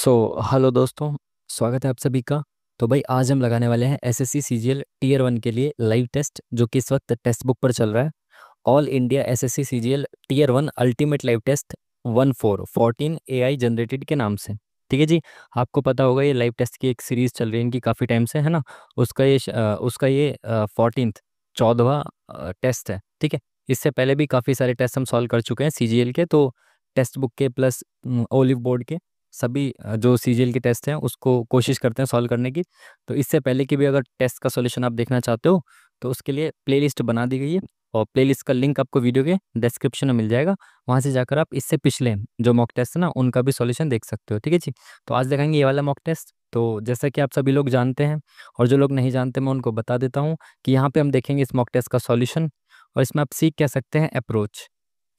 Hello दोस्तों। स्वागत है आप सभी का। तो भाई आज हम लगाने वाले हैं एसएससी सीजीएल टीयर 1 के लिए लाइव टेस्ट, जो कि इस वक्त टेक्स्ट बुक पर चल रहा है। All India SSC CGL tier 1 ultimate live test 14 AI generated के नाम से। ठीक है जी। आपको पता होगा ये लाइव टेस्ट की एक सीरीज चल रही है इनकी काफ़ी टाइम से, है ना। उसका ये 14th 14वां टेस्ट है। ठीक है। इससे पहले भी काफ़ी सारे टेस्ट हम सॉल्व कर चुके हैं सीजीएल के, तो टेक्स्ट बुक के प्लस ओलिव बोर्ड के सभी जो सीजीएल के टेस्ट हैं उसको कोशिश करते हैं सॉल्व करने की। तो इससे पहले की भी अगर टेस्ट का सॉल्यूशन आप देखना चाहते हो तो उसके लिए प्लेलिस्ट बना दी गई है, और प्लेलिस्ट का लिंक आपको वीडियो के डिस्क्रिप्शन में मिल जाएगा। वहाँ से जाकर आप इससे पिछले जो मॉक टेस्ट है ना उनका भी सॉल्यूशन देख सकते हो। ठीक है जी। तो आज देखेंगे ये वाला मॉक टेस्ट। तो जैसा कि आप सभी लोग जानते हैं, और जो लोग नहीं जानते मैं उनको बता देता हूँ कि यहाँ पे हम देखेंगे इस मॉक टेस्ट का सॉल्यूशन, और इसमें आप सीख कह सकते हैं अप्रोच,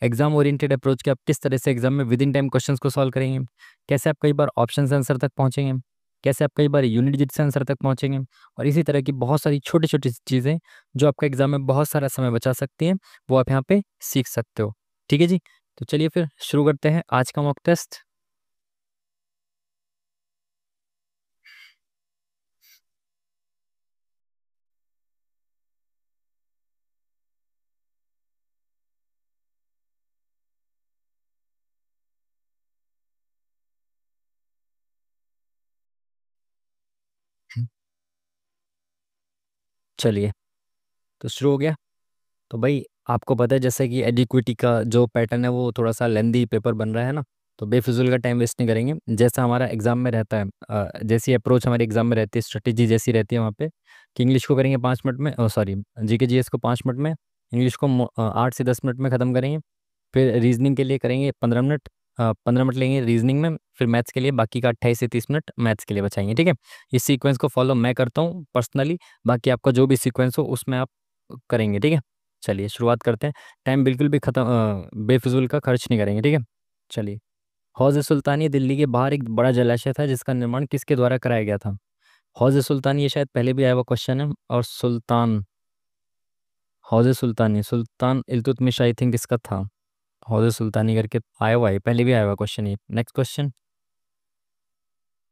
एग्जाम ओरिएंटेड अप्रोच के। आप किस तरह से एग्जाम में विद इन टाइम क्वेश्चंस को सॉल्व करेंगे, कैसे आप कई बार ऑप्शन से आंसर तक पहुंचेंगे, कैसे आप कई बार यूनिट डिजिट से आंसर तक पहुंचेंगे, और इसी तरह की बहुत सारी छोटी छोटी चीज़ें जो आपका एग्जाम में बहुत सारा समय बचा सकती हैं, वो आप यहाँ पे सीख सकते हो। ठीक है जी। तो चलिए फिर शुरू करते हैं आज का मॉक टेस्ट। चलिए, तो शुरू हो गया। तो भाई आपको पता है जैसे कि एडिक्विटी का जो पैटर्न है वो थोड़ा सा लेंदी पेपर बन रहा है ना। तो बेफिजूल का टाइम वेस्ट नहीं करेंगे। जैसा हमारा एग्जाम में रहता है, जैसी अप्रोच हमारे एग्जाम में रहती है, स्ट्रेटेजी जैसी रहती है वहाँ पे, कि इंग्लिश को करेंगे 5 मिनट में, सॉरी जीके जीएस को 5 मिनट में, इंग्लिश को 8 से 10 मिनट में ख़त्म करेंगे। फिर रीजनिंग के लिए करेंगे 15 मिनट, 15 मिनट लेंगे रीजनिंग में। फिर मैथ्स के लिए बाकी का 28 से 30 मिनट मैथ्स के लिए बचाएंगे। ठीक है। इस सीक्वेंस को फॉलो मैं करता हूँ पर्सनली, बाकी आपका जो भी सीक्वेंस हो उसमें आप करेंगे। ठीक है। चलिए शुरुआत करते हैं। टाइम बिल्कुल भी खत्म बेफिजूल का खर्च नहीं करेंगे। ठीक है। चलिए, हौज़ सुल्तानी दिल्ली के बाहर एक बड़ा जलाशय था जिसका निर्माण किसके द्वारा कराया गया था। हौज़ सुल्तानी, ये शायद पहले भी आया हुआ क्वेश्चन है। और सुल्तान, हौज़ सुल्तानी, सुल्तान इल्तुतमिश आई थिंक इसका था। हौज़ सुल्तानी करके आया हुआ है, पहले भी आया हुआ क्वेश्चन। ये नेक्स्ट क्वेश्चन।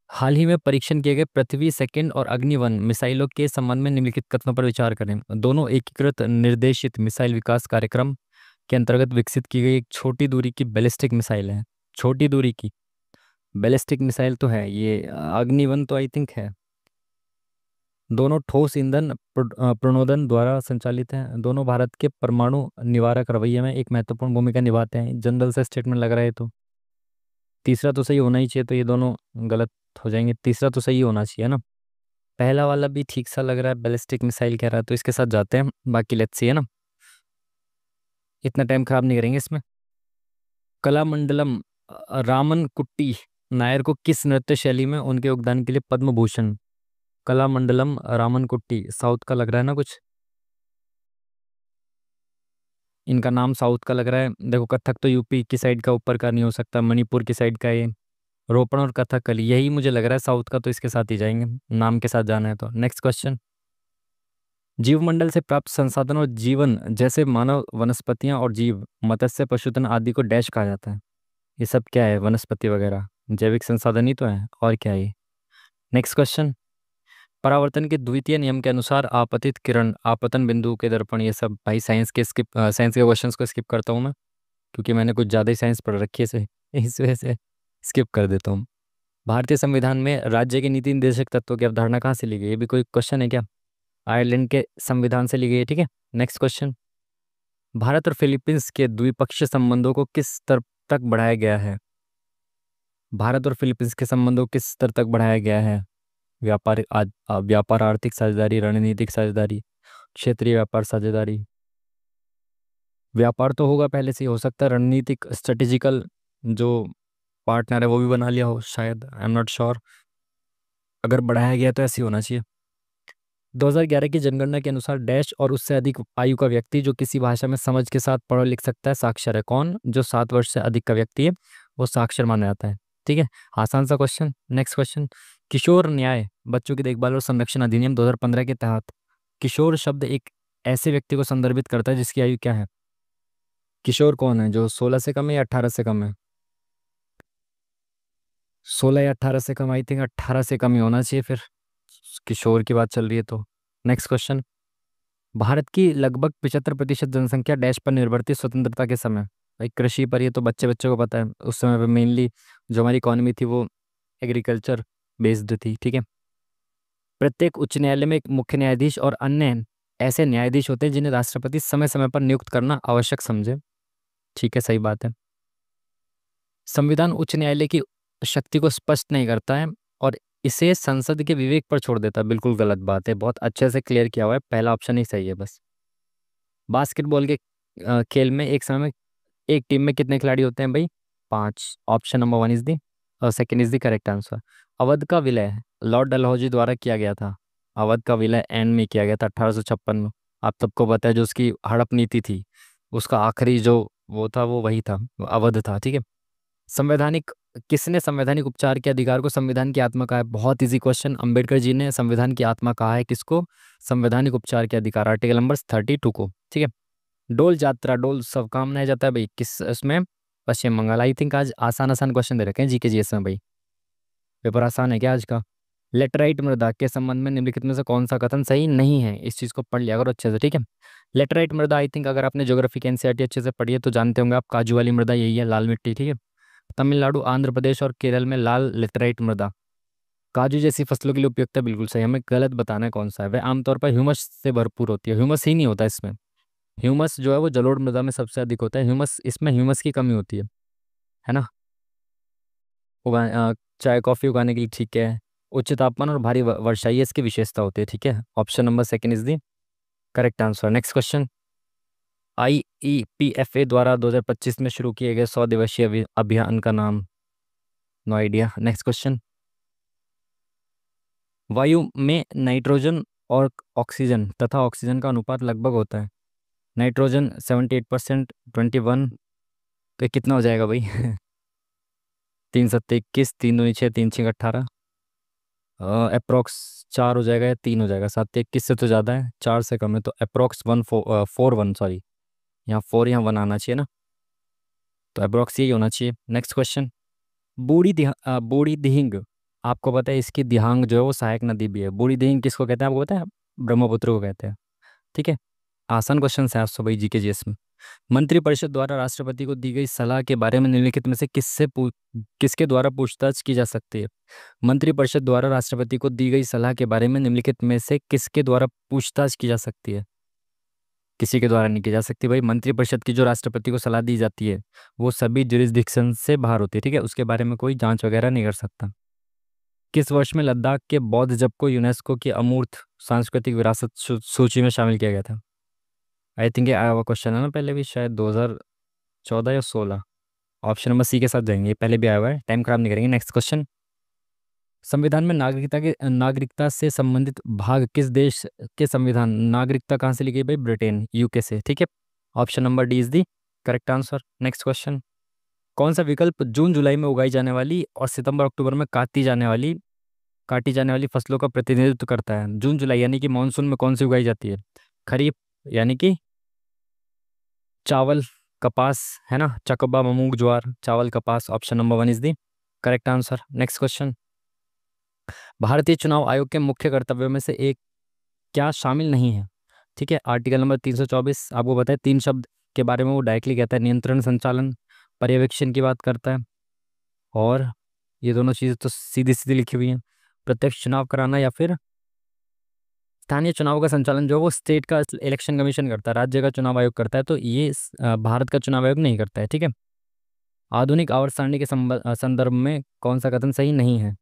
हाल ही में परीक्षण किए गए पृथ्वी सेकंड और अग्नि 1 मिसाइलों के संबंध में निम्नलिखित कथनों पर विचार करें। दोनों एकीकृत निर्देशित मिसाइल विकास कार्यक्रम के अंतर्गत विकसित की गई एक छोटी दूरी की बैलिस्टिक मिसाइल है। छोटी दूरी की बैलिस्टिक मिसाइल तो है ये, अग्नि 1 तो आई थिंक है। दोनों ठोस ईंधन प्रणोदन द्वारा संचालित हैं। दोनों भारत के परमाणु निवारक रवैये में एक महत्वपूर्ण भूमिका निभाते हैं। जनरल से स्टेटमेंट लग रहा है तो तीसरा तो सही होना ही चाहिए, तो ये दोनों गलत हो जाएंगे। तीसरा तो सही होना चाहिए ना। पहला वाला भी ठीक सा लग रहा है, बैलिस्टिक मिसाइल कह रहा है, तो इसके साथ जाते हैं। बाकी लेट्स सी, है ना। इतना टाइम खराब नहीं करेंगे इसमें। कलामंडलम रामन कुट्टी नायर को किस नृत्य शैली में उनके योगदान के लिए पद्म भूषण। कलामंडलम रामन कुट्टी साउथ का लग रहा है ना कुछ, इनका नाम साउथ का लग रहा है। देखो कथक तो यूपी की साइड का ऊपर का नहीं हो सकता, मणिपुर की साइड का ये। रोपण और कथकली यही मुझे लग रहा है साउथ का, तो इसके साथ ही जाएंगे, नाम के साथ जाना है तो। Next question. जीवमंडल से प्राप्त संसाधन और जीवन जैसे मानव, वनस्पतियां और जीव, मत्स्य, पशुधन आदि को डैश कहा जाता है। ये सब क्या है, वनस्पति वगैरह जैविक संसाधन ही तो है, और क्या है ये। Next question. परावर्तन के द्वितीय नियम के अनुसार आपतित किरण, आपतन बिंदु के दर्पण, ये सब भाई साइंस के क्वेश्चंस को स्किप करता हूँ मैं, क्योंकि मैंने कुछ ज़्यादा ही साइंस पढ़ रखी है से इस वजह से स्किप कर देता हूँ। भारतीय संविधान में राज्य के नीति निर्देशक तत्वों की अवधारणा कहाँ से ली गई, ये भी कोई क्वेश्चन है क्या। आयरलैंड के संविधान से ली गई है। ठीक है। Next question. भारत और फिलीपींस के द्विपक्षीय संबंधों को किस स्तर तक बढ़ाया गया है। भारत और फिलीपींस के संबंधों को किस स्तर तक बढ़ाया गया है। व्यापार, आर्थिक साझेदारी, रणनीतिक साझेदारी, क्षेत्रीय व्यापार साझेदारी। व्यापार तो होगा पहले से ही, हो सकता है रणनीतिक स्ट्रेटेजिकल जो पार्टनर है वो भी बना लिया हो शायद, आई एम नॉट श्योर। अगर बढ़ाया गया तो ऐसे ही होना चाहिए। 2011 की जनगणना के अनुसार डैश और उससे अधिक आयु का व्यक्ति जो किसी भाषा में समझ के साथ पढ़ लिख सकता है साक्षर है। कौन, जो 7 वर्ष से अधिक का व्यक्ति है वो साक्षर माना जाता है। ठीक है। आसान सा क्वेश्चन। Next question. किशोर न्याय बच्चों की देखभाल और संरक्षण अधिनियम 2015 के तहत किशोर शब्द एक ऐसे व्यक्ति को संदर्भित करता है जिसकी आयु क्या है। किशोर कौन है, जो 16 से कम है या 18 से कम है। 16 या 18 से कम, आई थिंक 18 से कम ही होना चाहिए फिर, किशोर की बात चल रही है तो। Next question. भारत की लगभग 75% जनसंख्या डैश पर निर्भर थी स्वतंत्रता के समय। भाई कृषि पर, ये तो बच्चे बच्चों को पता है। उस समय पे मेनली जो हमारी इकोनॉमी थी वो एग्रीकल्चर बेस्ड थी, ठीक है। प्रत्येक उच्च न्यायालय में एक मुख्य न्यायाधीश और अन्य ऐसे न्यायाधीश होते हैं जिन्हें राष्ट्रपति समय समय पर नियुक्त करना आवश्यक समझे। ठीक है, सही बात है। संविधान उच्च न्यायालय की शक्ति को स्पष्ट नहीं करता है और इसे संसद के विवेक पर छोड़ देता है। बिल्कुल गलत बात है, बहुत अच्छे से क्लियर किया हुआ है, पहला ऑप्शन ही सही है बस। बास्केटबॉल के खेल में एक समय में एक टीम में कितने खिलाड़ी होते हैं भाई? 5। Option number 1 is the second is the correct answer. Awadh का विलय लॉर्ड डलहौजी द्वारा किया गया था। अवध का विलय एंड में किया गया था 1856 में। आप सबको पता है जो उसकी हड़प नीति थी, उसका आखिरी जो वो था वो वही था, अवध था, ठीक है। संवैधानिक किसने संवैधानिक उपचार के अधिकार को संविधान की आत्मा कहा है? बहुत इजी क्वेश्चन। अंबेडकर जी ने संविधान की आत्मा कहा है किसको? संवैधानिक उपचार के अधिकार, आर्टिकल नंबर 32 को, ठीक है। डोल जात्रा, डोल उत्सव कहाँ मनाया जाता है भाई? किस उसमें? पश्चिम बंगाल। आई थिंक आज आसान आसान क्वेश्चन दे रखे हैं जीके जीएस में भाई, पेपर आसान है क्या आज का? लेटराइट मृदा के संबंध में निम्नलिखित में से कौन सा कथन सही नहीं है? इस चीज़ को पढ़ लिया करो अच्छे से, ठीक है। लेटराइट मृदा, आई थिंक अगर आपने ज्योग्राफी की एनसीईआरटी अच्छे से पढ़ी है तो जानते होंगे आप, काजू वाली मृदा यही है, लाल मिट्टी, ठीक है। तमिलनाडु, आंध्र प्रदेश और केरल में लाल लेटराइट मृदा काजू जैसी फसलों के लिए उपयुक्त है। बिल्कुल सही, हमें गलत बताना है कौन सा है। वह आमतौर पर ह्यूमस से भरपूर होती है। ह्यूमस ही नहीं होता इसमें, ह्यूमस जो है वो जलोढ़ मृदा में सबसे अधिक होता है। ह्यूमस, इसमें ह्यूमस की कमी होती है ना। उगा चाय कॉफ़ी उगाने के लिए, ठीक है। उच्च तापमान और भारी वर्षा, ये इसकी विशेषता होती है, ठीक है। Option number second is the correct answer. Next question. IEPFA द्वारा 2025 में शुरू किए गए 100 दिवसीय अभियान का नाम? No idea. Next question. वायु में नाइट्रोजन और ऑक्सीजन तथा ऑक्सीजन का अनुपात लगभग होता है। नाइट्रोजन 78%, 21, तो कितना हो जाएगा भाई? 3 7 21, 3 2 6, 3 6 18, अप्रोक्स 4 हो जाएगा या 3 हो जाएगा? 7 21 से तो ज़्यादा है, 4 से कम है, तो अप्रोक्स 1 4 1, सॉरी, यहाँ 4 यहाँ 1 आना चाहिए ना, तो अप्रोक्स यही होना चाहिए। Next question. बूढ़ी दिहिंग, आपको पता है इसकी दिहांग जो है वो सहायक नदी भी है। बूढ़ी दिहिंग किसको कहते हैं आपको पता है? ब्रह्मपुत्र को कहते हैं, ठीक है। आसान क्वेश्चन है 800 जी के जीएस में। मंत्रिपरिषद द्वारा राष्ट्रपति को दी गई सलाह के बारे में निम्नलिखित में से किसके द्वारा पूछताछ की जा सकती है? मंत्रिपरिषद द्वारा राष्ट्रपति को दी गई सलाह के बारे में निम्नलिखित में से किसके द्वारा पूछताछ की जा सकती है? किसी के द्वारा नहीं की जा सकती भाई। मंत्रिपरिषद की जो राष्ट्रपति को सलाह दी जाती है वो सभी जुरिस्डिक्शन से बाहर होती है, ठीक है। उसके बारे में कोई जांच वगैरह नहीं कर सकता। किस वर्ष में लद्दाख के बौद्ध जप को यूनेस्को की अमूर्त सांस्कृतिक विरासत सूची में शामिल किया गया था? आई थिंक ये आया हुआ क्वेश्चन है ना पहले भी, शायद 2014 या 16। ऑप्शन नंबर सी के साथ जाएंगे, पहले भी आया हुआ है, टाइम खराब नहीं करेंगे। Next question. संविधान में नागरिकता से संबंधित भाग किस देश के संविधान? नागरिकता कहाँ से ली गई भाई? ब्रिटेन, यूके से, ठीक है। Option number D is the correct answer. Next question. कौन सा विकल्प जून जुलाई में उगाई जाने वाली और सितंबर अक्टूबर में काटी जाने वाली फसलों का प्रतिनिधित्व करता है? जून जुलाई यानी कि मानसून में कौन सी उगाई जाती है? खरीफ यानी कि चावल, कपास, है ना, चकबा, मूंग, ज्वार, चावल, कपास। Option number 1 is the correct answer. Next question. भारतीय चुनाव आयोग के मुख्य कर्तव्यों में से एक क्या शामिल नहीं है? ठीक है, आर्टिकल नंबर 324 आपको बताए, 3 शब्द के बारे में वो डायरेक्टली कहता है। नियंत्रण, संचालन, पर्यवेक्षण की बात करता है। और ये दोनों चीज़ें तो सीधी सीधी लिखी हुई हैं। प्रत्यक्ष चुनाव कराना या फिर स्थानीय चुनाव का संचालन जो है वो स्टेट का इलेक्शन कमीशन करता है, राज्य का चुनाव आयोग करता है, तो ये भारत का चुनाव आयोग नहीं करता है, ठीक है। आधुनिक आवर्त सारणी के संदर्भ में कौन सा कथन सही नहीं है?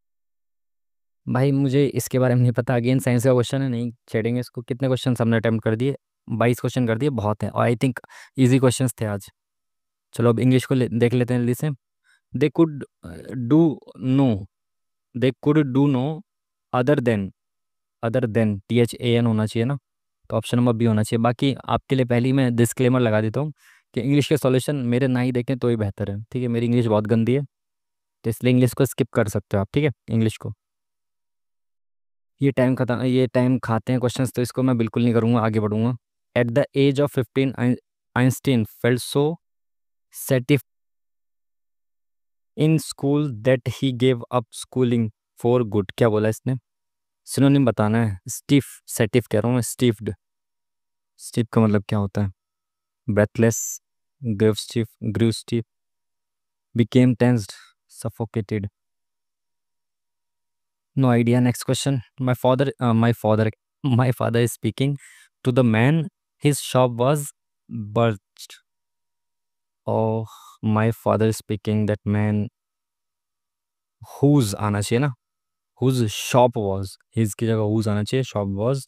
भाई मुझे इसके बारे में नहीं पता, अगेन साइंस का क्वेश्चन है, नहीं छेड़ेंगे इसको। कितने क्वेश्चन हमने अटेम्प्ट कर दिए? 22 क्वेश्चन कर दिए, बहुत है, और आई थिंक इजी क्वेश्चंस थे आज। चलो अब इंग्लिश को देख लेते हैं जल्दी से। They could do no they could do no other than THAN होना चाहिए ना, तो ऑप्शन नंबर बी होना चाहिए। बाकी आपके लिए पहले ही मैं डिस्क्लेमर लगा देता हूँ कि इंग्लिश के सॉल्यूशन मेरे ना ही देखें तो ही बेहतर है, ठीक है। मेरी इंग्लिश बहुत गंदी है, तो इसलिए इंग्लिश को स्किप कर सकते हो आप, ठीक है, इंग्लिश को। ये टाइम खाते हैं क्वेश्चंस, तो इसको मैं बिल्कुल नहीं करूँगा, आगे बढ़ूंगा। At the age of 15 Einstein felt so stifled in school that he gave up schooling for good, क्या बोला इसने? सिनोनिम बताना है। स्टिफ, सेटिफ कह रहा हूँ मैं, स्टिफ्ड। स्टिफ का मतलब क्या होता है? Breathless, grieve stiff, grieve stiff, became tensed, suffocated. No idea. Next question. My father is speaking to the man. His shop was burst. Oh, my father is speaking that man whose आना चाहिए ना, whose shop was, his की जगह whose आना चाहिए, shop was.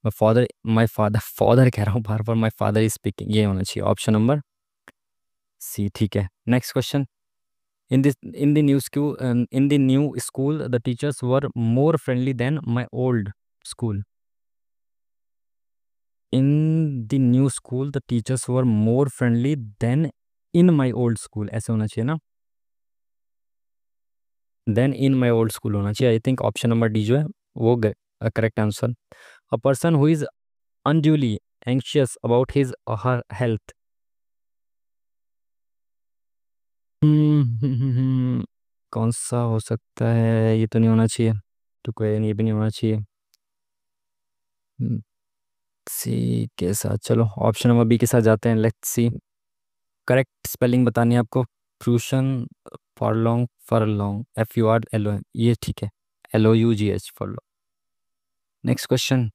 My father कह रहा हूँ बार बार, my father is speaking, ये होना चाहिए ऑप्शन नंबर सी। ठीक है, next question. In the new school, the teachers were more friendly than my old school. In the new school, the teachers were more friendly than in my old school. ऐसे होना चाहिए ना, then in my old school होना चाहिए। I think option number D जो है वो correct answer. A person who is unduly anxious about his her health. कौन सा हो सकता है? ये तो नहीं होना चाहिए, तो कोई ये भी नहीं होना चाहिए। सी के साथ, चलो ऑप्शन नंबर बी के साथ जाते हैं। Let's see. करेक्ट स्पेलिंग बतानी है आपको। फ्रूशन, फॉरलॉन्ग, फॉरलॉन्ग, FURLO, ये ठीक है, LOUGH, furlong. Next question.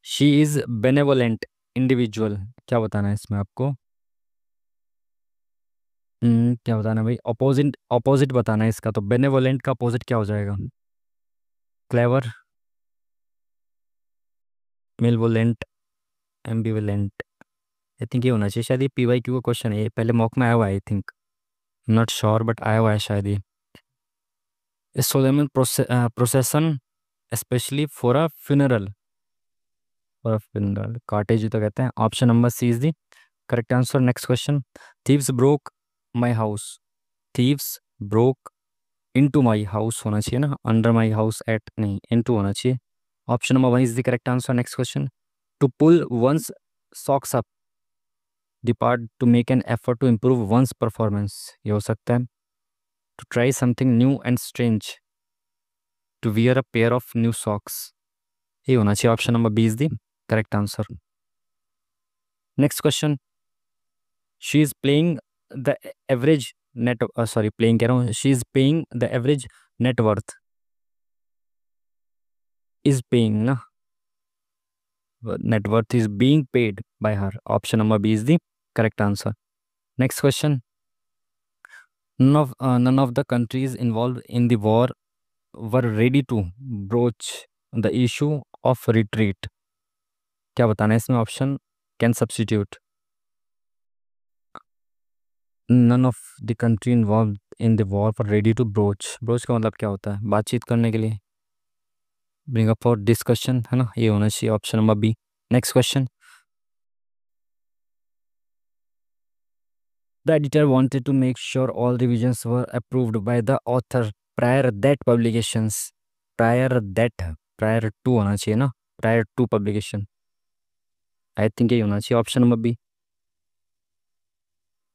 She is benevolent individual, क्या बताना है इसमें आपको? क्या बताना है भाई? अपोजिट, अपोजिट बताना है इसका। तो बेनेवोलेंट का अपोजिट क्या हो जाएगा? Clever, मेलवोलेंट, ambivalent. आई थिंक ये होना चाहिए शायद। ये PYQ का क्वेश्चन है, ये पहले मॉक में आया हुआ है I think, not sure but आया हुआ है शायद ये। Solemn procession specially for a funeral, for a funeral cortege तो कहते हैं। Option number C is the correct answer. Next question. Thieves broke my house. Thieves broke into my house होना चाहिए ना, अंडर माई हाउस एट नहीं, into होना चाहिए। Option number one is the correct answer. Next question. To pull one's socks up, depart, to make an effort to improve one's performance, ये हो सकता है। To try something new and strange, to wear a pair of new socks, ये होना चाहिए। Option number B is the correct answer. Next question. She is playing the average net, sorry playing कह रहा हूँ, she is paying the average net worth, is paying ना, net worth is being paid by her. Option number B is the correct answer. Next question. None of the countries involved in the war were ready to broach the issue of retreat. क्या बताना है इसमें? Option can substitute. None of the country involved in the war were ready to broach का मतलब क्या होता है? बातचीत करने के लिए, bring up for discussion है ना, ये होना चाहिए option number B. Next question. The editor wanted to make sure all revisions were approved by the author prior that publications. Prior that, prior to होना चाहिए ना, prior to publication. I think ये होना चाहिए option number B.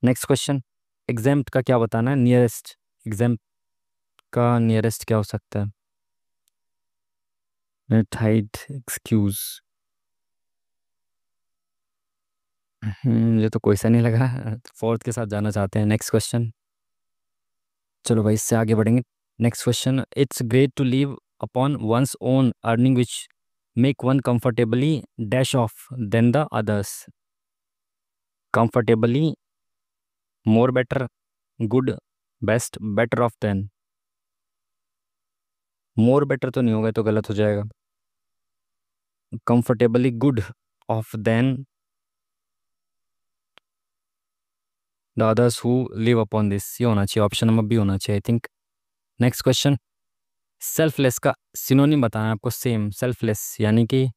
Next question. Exempt का क्या बताना है? नियरेस्ट, एग्जाम्प्ट का नियरेस्ट क्या हो सकता है? नेट हाइट, एक्सक्यूज, मुझे तो कोई सा नहीं लगा। फोर्थ के साथ जाना चाहते हैं। Next question. चलो भाई इससे आगे बढ़ेंगे। Next question. It's great to live upon one's own earning which make one comfortably dash off than the others. Comfortably, more better, good, best, better off than. More better तो नहीं होगा, तो गलत हो जाएगा। Comfortably good off than the others who live upon this, ये होना चाहिए। ऑप्शन नंबर बी होना चाहिए I think. Next question. Selfless का सिनोनिम बताना है आपको। सेम, सेल्फलेस यानी कि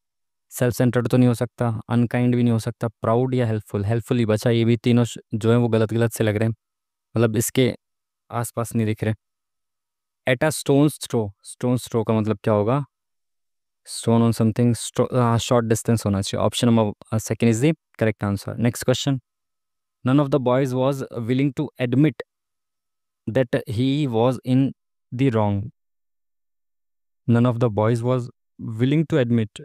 सेल्फ सेंटर्ड तो नहीं हो सकता, अनकाइंड भी नहीं हो सकता, प्राउड या हेल्पफुल। हेल्पफुल ही बचा, ये भी तीनों जो है वो गलत गलत से लग रहे हैं, मतलब इसके आसपास नहीं दिख रहे। At a stone's throw, stone's throw का मतलब क्या होगा? Stone on something, short distance होना चाहिए। Option number second is the correct answer. Next question. None of the boys was willing to admit that he was in the wrong, none of the boys was willing to admit.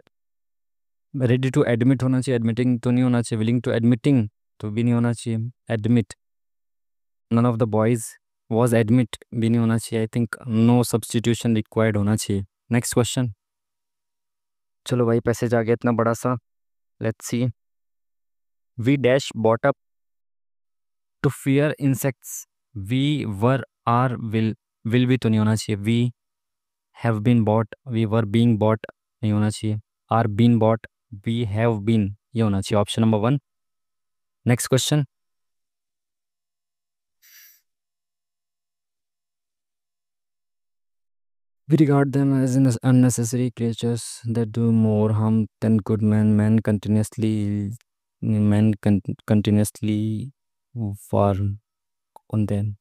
Ready to admit होना चाहिए, admitting तो नहीं होना चाहिए, willing to admitting तो भी नहीं होना चाहिए, admit. None of the boys was admit भी नहीं होना चाहिए, I think no substitution required होना चाहिए। Next question. चलो भाई पैसेज आ गया इतना बड़ा सा, let's see. We dash brought up to fear insects, we were are will भी तो नहीं होना चाहिए, we have been brought, we were being brought नहीं होना चाहिए, are been brought, we have been ये होना चाहिए, option number 1। Next question. We regard them as unnecessary creatures that do more harm than good men. Men continuously war on them.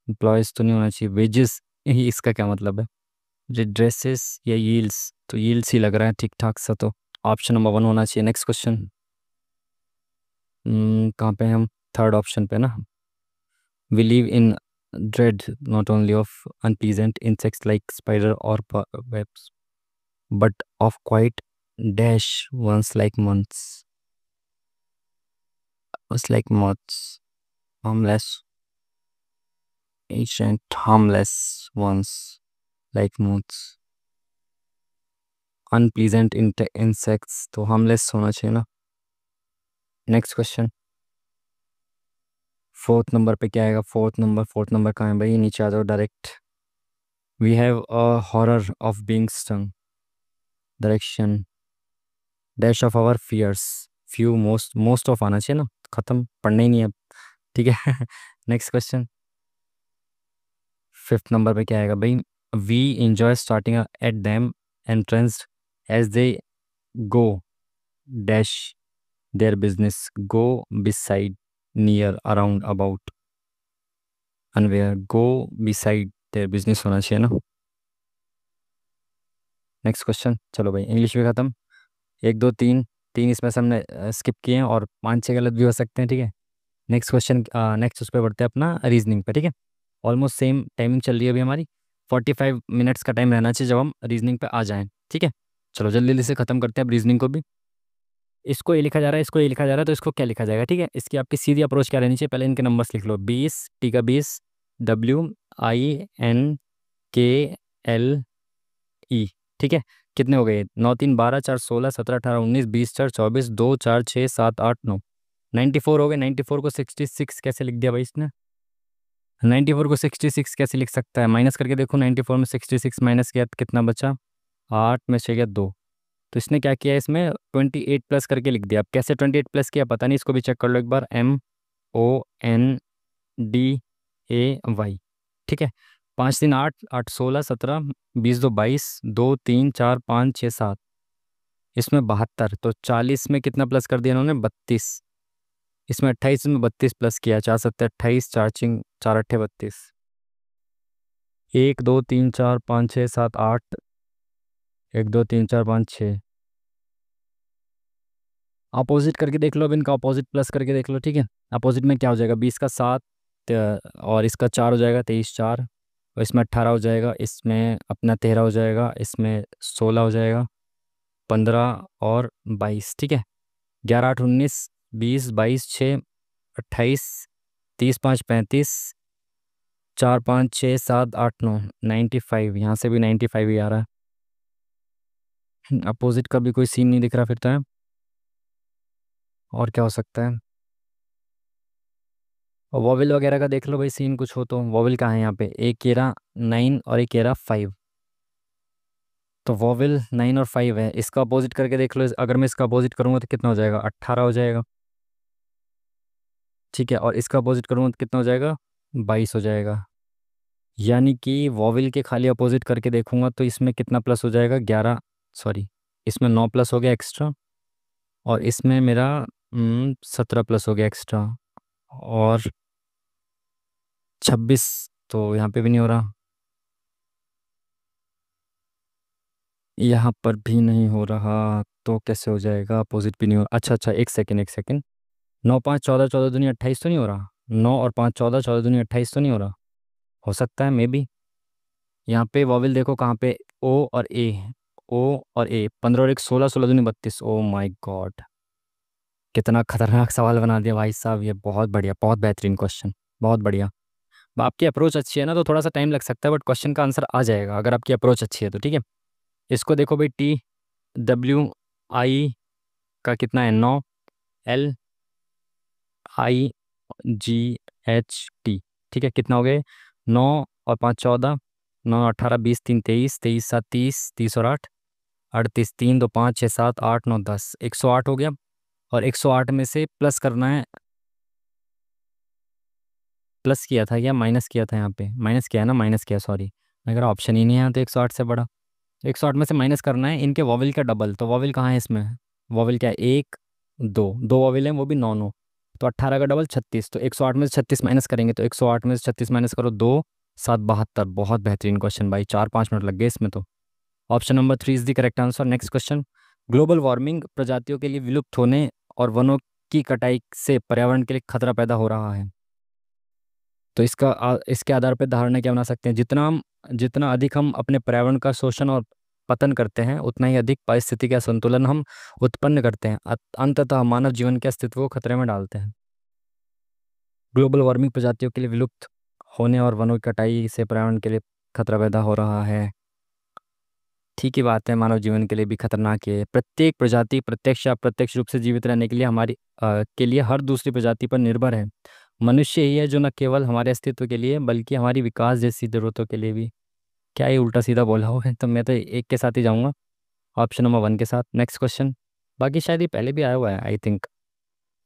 Employees तो नहीं होना चाहिए, wages ही इसका क्या मतलब है, redresses या yields, तो yields ही लग रहा है ठीक ठाक सा, तो ऑप्शन नंबर 1 होना चाहिए। Next question. कहाँ पे हैं हम, थर्ड ऑप्शन पे ना। We live in dread not only of unpleasant insects like spider or webs, but of quite dash ones like months, was like moths, harmless, ancient harmless ones like moths, unpleasant insects तो harmless होना चाहिए ना। Next question. Fourth number पे क्या आएगा, fourth number कहाँ है भाई, नीचे आ जाओ direct. We have a horror of being stung, direction dash of our fears, few most of आना चाहिए ना, खत्म पढ़ना ही नहीं है अब, ठीक है। Next question. फिफ्थ नंबर पे क्या आएगा भाई, we enjoy starting at them entrance as they go dash their business, go beside near around about unaware, go beside their business होना चाहिए ना। Next question. चलो भाई इंग्लिश भी खत्म, एक दो तीन, तीन इसमें से हमने स्किप किए हैं और पाँच छः गलत भी हो सकते हैं, ठीक है। नेक्स्ट क्वेश्चन, नेक्स्ट उस पर बढ़ते हैं अपना रीजनिंग पे, ठीक है। ऑलमोस्ट सेम टाइमिंग चल रही है अभी हमारी, 45 मिनट्स का टाइम रहना चाहिए जब हम रीजनिंग पे आ जाएं, ठीक है। चलो जल्दी जल्दी से ख़त्म करते हैं अब रीजनिंग को भी। इसको ये लिखा जा रहा है, इसको ये लिखा जा रहा है, तो इसको क्या लिखा जाएगा, ठीक है। इसकी आपकी सीधी अप्रोच क्या रहनी चाहिए, पहले इनके नंबर्स लिख लो, 20 टी का 20, WINKLE, ठीक है। कितने हो गए, 9 3 12 4 16 17 18 19 20 4 24 2 4 6 7 8 9, 94 हो गए। 94 को 66 कैसे लिख दिया भाई इसने, 94 को 66 कैसे लिख सकता है, माइनस करके देखो, 94 में 66 माइनस किया तो कितना बचा, 8 में से गया 2, तो इसने क्या किया इसमें 28 प्लस करके लिख दिया। अब कैसे 28 प्लस किया पता नहीं, इसको भी चेक कर लो एक बार, MONDAY, ठीक है। 5 3 8 8 16 17 20 2 22 2 3 4 5 6 7, इसमें 72, तो 40 में कितना प्लस कर दिया इन्होंने, 32, इसमें 28 में 32 प्लस किया, 4 7 28 4 चिंग 4 8 32, 1 2 3 4 5 6 7 8, 1 2 3 4 5 6, अपोजिट करके देख लो, अब इनका अपोजिट प्लस करके देख लो, ठीक है। अपोजिट में क्या हो जाएगा, 20 का 7 और इसका 4 हो जाएगा, 23 4, और इसमें 18 हो जाएगा, इसमें अपना 13 हो जाएगा, इसमें 16 हो जाएगा, 15 और 22, ठीक है। 11 8 19 20 22 6 28 30 5 35 4 5 6 7 8 9, 95, यहाँ से भी 95 ही आ रहा है। अपोजिट का भी कोई सीन नहीं दिख रहा फिर तो है, और क्या हो सकता है, और वॉवल वगैरह का देख लो भाई, सीन कुछ हो तो, वॉवल कहाँ है यहाँ पे, एक कह रहा 9 और एक कह रहा 5, तो वॉवल 9 और 5 है, इसका अपोजिट करके देख लो, अगर मैं इसका अपोजिट करूँगा तो कितना हो जाएगा, 18 हो जाएगा, ठीक है। और इसका अपोजिट करूँगा तो कितना हो जाएगा, 22 हो जाएगा। यानी कि वॉवल के खाली अपोजिट करके देखूंगा तो इसमें कितना प्लस हो जाएगा, 11, सॉरी, इसमें 9 प्लस हो गया एक्स्ट्रा, और इसमें मेरा 17 प्लस हो गया एक्स्ट्रा, और 26, तो यहाँ पे भी नहीं हो रहा, यहाँ पर भी नहीं हो रहा, तो कैसे हो जाएगा, अपोजिट भी नहीं हो, अच्छा अच्छा, एक सेकेंड एक सेकेंड, 9 5 14 14 दूनी 28 तो नहीं हो रहा, 9 और 5 14 14 दूनी 28 तो नहीं हो रहा, हो सकता है मे बी। यहाँ पे वॉवेल देखो कहाँ पे, ओ और ए है। ओ और ए, 15 और 1 16, 16 दूनी 32। ओ माय गॉड, कितना खतरनाक सवाल बना दिया भाई साहब, ये बहुत बढ़िया, बहुत बेहतरीन क्वेश्चन, बहुत बढ़िया। आपकी अप्रोच अच्छी है ना, तो थोड़ा सा टाइम लग सकता है, बट क्वेश्चन का आंसर आ जाएगा अगर आपकी अप्रोच अच्छी है तो, ठीक है। इसको देखो भाई, टी डब्ल्यू आई का कितना है, 9, L I ji H T, ठीक है, कितना हो गए, 9 और 5 14, 9 18 20 3 23, 23 7 30, 30 और 8 38, 3 2 5 6 7 8 9 10, 108 हो गया। और 108 में से प्लस करना है, प्लस किया था या माइनस किया था, यहाँ पे माइनस किया है ना, माइनस किया, सॉरी। अगर ऑप्शन ही नहीं है तो 108 से बड़ा, 108 में से माइनस करना है इनके वॉवेल का डबल, तो वॉवेल कहाँ है इसमें, वॉवेल क्या है, एक, दो, दो वॉवेल हैं वो भी 9 9, तो 18 का डबल 36, तो 108 में से 36 माइनस करेंगे, तो 108 में से 36 माइनस करो, 2 7 72। बहुत बेहतरीन क्वेश्चन भाई, 4 5 मिनट लग गए इसमें तो। Option number 3 is the correct answer. Next question, global warming प्रजातियों के लिए विलुप्त होने और वनों की कटाई से पर्यावरण के लिए खतरा पैदा हो रहा है। तो इसके आधार पर धारणा क्या बना सकते हैं, जितना अधिक हम अपने पर्यावरण का शोषण और पतन करते हैं, उतना ही अधिक पारिस्थितिक असंतुलन हम उत्पन्न करते हैं, अंततः मानव जीवन के अस्तित्व को खतरे में डालते हैं। ग्लोबल वार्मिंग प्रजातियों के लिए विलुप्त होने और वनों की कटाई से पर्यावरण के लिए खतरा पैदा हो रहा है। ठीक ही बात है, मानव जीवन के लिए भी खतरनाक है। प्रत्येक प्रजाति प्रत्यक्ष या अप्रत्यक्ष रूप से जीवित रहने के लिए के लिए हर दूसरी प्रजाति पर निर्भर है। मनुष्य ही है जो न केवल हमारे अस्तित्व के लिए बल्कि हमारी विकास जैसी जरूरतों के लिए भी। क्या ये उल्टा सीधा बोला हुआ है, तो मैं तो एक के साथ ही जाऊंगा, ऑप्शन नंबर 1 के साथ। नेक्स्ट क्वेश्चन, बाकी शायद ये पहले भी आया हुआ है आई थिंक।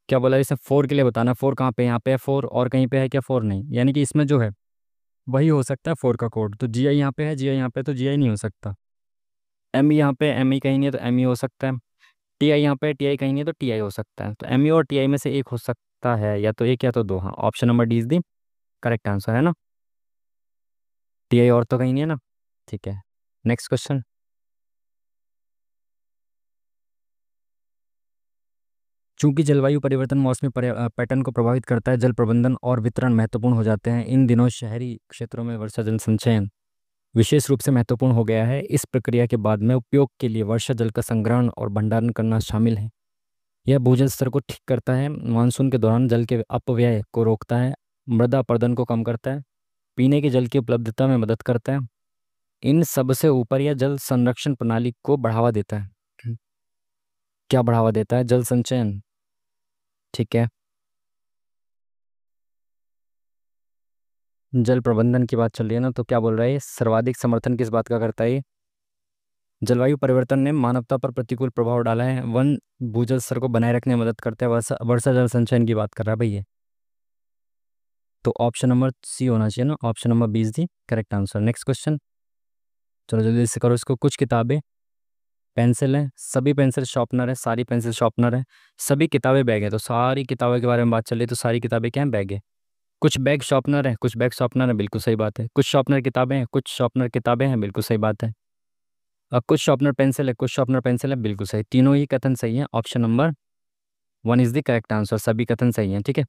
क्या बोला इसे, 4 के लिए बताना, 4 कहाँ पे, यहाँ पे है 4 और कहीं पे है क्या 4, नहीं, यानी कि इसमें जो है वही हो सकता है 4 का कोड, तो जी आई यहाँ पे है, जी आई यहाँ पे, तो जी आई नहीं हो सकता। एम ई यहाँ पे, एम ई कहीं नहीं है तो एम ई हो सकता है। टी आई यहाँ पे, टी आई कहीं नहीं है तो टी आई हो सकता है, तो एम ई और टी आई में से एक हो सकता है, या तो एक या तो दो। हाँ, option number D is the correct answer, है ना। टी आई और तो कहीं नहीं है ना, ठीक है। नेक्स्ट क्वेश्चन, चूंकि जलवायु परिवर्तन मौसमी पैटर्न को प्रभावित करता है, जल प्रबंधन और वितरण महत्वपूर्ण हो जाते हैं। इन दिनों शहरी क्षेत्रों में वर्षा जल संचयन विशेष रूप से महत्वपूर्ण हो गया है। इस प्रक्रिया के बाद में उपयोग के लिए वर्षा जल का संग्रहण और भंडारण करना शामिल है। यह भूजल स्तर को ठीक करता है, मानसून के दौरान जल के अपव्यय को रोकता है, मृदा अपरदन को कम करता है, पीने के जल की उपलब्धता में मदद करता है। इन सबसे ऊपर यह जल संरक्षण प्रणाली को बढ़ावा देता है। क्या बढ़ावा देता है, जल संचयन, ठीक है। जल प्रबंधन की बात चल रही है ना, तो क्या बोल रहा है ये, सर्वाधिक समर्थन किस बात का करता है ये, जलवायु परिवर्तन ने मानवता पर प्रतिकूल प्रभाव डाला है, वन भूजल स्तर को बनाए रखने में मदद करता है, वर्षा वर्षा जल संचयन की बात कर रहा है भाई ये। तो ऑप्शन नंबर सी होना चाहिए ना, option number 20 the correct answer. Next question, चलो जल्दी से करो इसको। कुछ किताबें पेंसिल है, सभी पेंसिल शार्पनर है, सारी पेंसिल शार्पनर है, सभी किताबें बैग है, तो सारी किताबों के बारे में बात चल रही है, तो सारी किताबें क्या है, बैग है। कुछ बैग शॉर्पनर है, कुछ बैग शॉर्पनर है, बिल्कुल सही बात है। कुछ शॉर्पनर किताबें हैं, कुछ शॉर्पनर किताबें हैं, बिल्कुल सही बात है। अब कुछ शॉर्पनर पेंसिल है, कुछ शॉर्पनर पेंसिल है, बिल्कुल सही, तीनों ही कथन सही है। Option number 1 is the correct answer, सभी कथन सही हैं, ठीक है।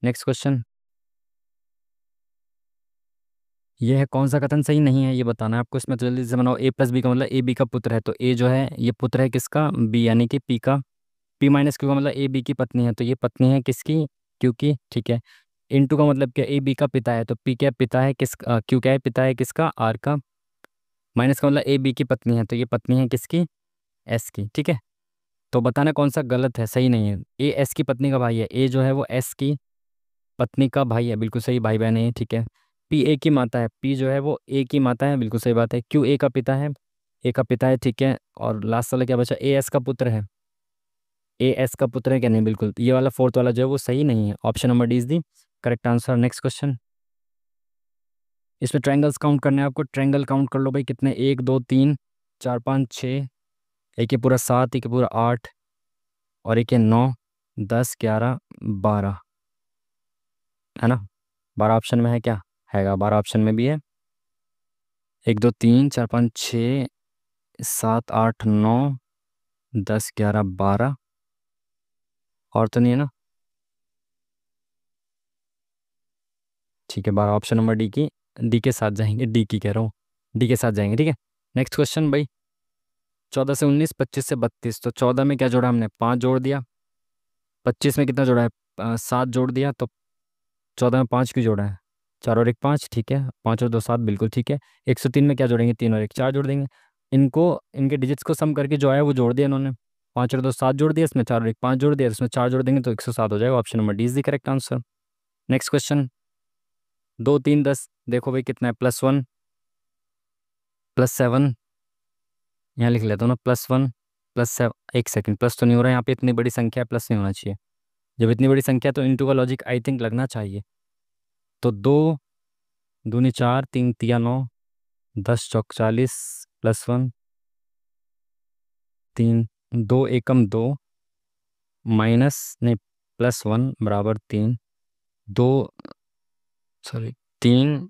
नेक्स्ट क्वेश्चन, ये है कौन सा कथन सही नहीं है ये बताना है आपको इसमें, तो जल्दी से बनाओ। ए प्लस बी का मतलब ए बी का पुत्र है, तो ए जो है ये पुत्र है किसका, बी, यानी कि पी का। पी माइनस क्यू का मतलब ए बी की पत्नी है, तो ये पत्नी है किसकी, क्यू की, ठीक है। इनटू का मतलब क्या, ए बी का पिता है, तो पी क्या पिता है क्यू क्या है, पिता है किसका, आर का। माइनस का मतलब ए बी की पत्नी है, तो ये पत्नी है किसकी, एस की, ठीक है। तो बताना कौन सा गलत है, सही नहीं है। ए एस की पत्नी का भाई है, ए जो है वो एस की पत्नी का भाई है, बिल्कुल सही, भाई बहन है ये, ठीक है। पी ए की माता है, पी जो है वो ए की माता है, बिल्कुल सही बात है। क्यू ए का पिता है, ए का पिता है, ठीक है। और लास्ट वाला क्या बचा, ए एस का पुत्र है, ए एस का पुत्र है क्या, नहीं, बिल्कुल ये वाला फोर्थ वाला जो है वो सही नहीं है। Option number D is the correct answer. Next question, इसमें ट्रायंगल्स काउंट करने हैं आपको, ट्रायंगल काउंट कर लो भाई, कितने, 1 2 3 4 5 6, एक है पूरा 7, एक है पूरा 8, और एक है 9 10 11 12, है ना। 12 ऑप्शन में है क्या, हैगा, 12 ऑप्शन में भी है। 1 2 3 4 5 6 7 8 9 10 11 12, और तो नहीं है ना, ठीक है। 12 ऑप्शन नंबर डी की डी के साथ जाएंगे, डी की कह रहा हूँ, डी के साथ जाएंगे। ठीक है, नेक्स्ट क्वेश्चन भाई। 14 से 19, 25 से 32, तो 14 में क्या जोड़ा हमने, 5 जोड़ दिया। 25 में कितना जोड़ा है, 7 जोड़ दिया। तो 14 में 5 क्यों जोड़ा है, 4 और 1 5, ठीक है, 5 और 2 7, बिल्कुल ठीक है। 103 में क्या जोड़ेंगे, 3 और 1 4 जोड़ देंगे। इनको, इनके डिजिट्स को सम करके जो आया वो जोड़ दिया इन्होंने। 5 और 2 7 जोड़ दिया, इसमें 4 और 1 5 जोड़ दिया, इसमें 4 जोड़ देंगे तो 107 हो जाएगा। Option number D is the correct answer. Next question. 2 3 10, देखो भाई कितना है, +1 +7, यहाँ लिख लेता हूँ ना, +1 +7। एक सेकंड, प्लस तो नहीं हो रहा है यहाँ पे, इतनी बड़ी संख्या है, प्लस नहीं होना चाहिए। जब इतनी बड़ी संख्या है तो इंटू का लॉजिक आई थिंक लगना चाहिए। तो 2 दूनी 4, 3 तिया 9, 10 चौक 40, +1, 3, 2 एकम 2, माइनस नहीं, +1 बराबर 3, 2 सॉरी 3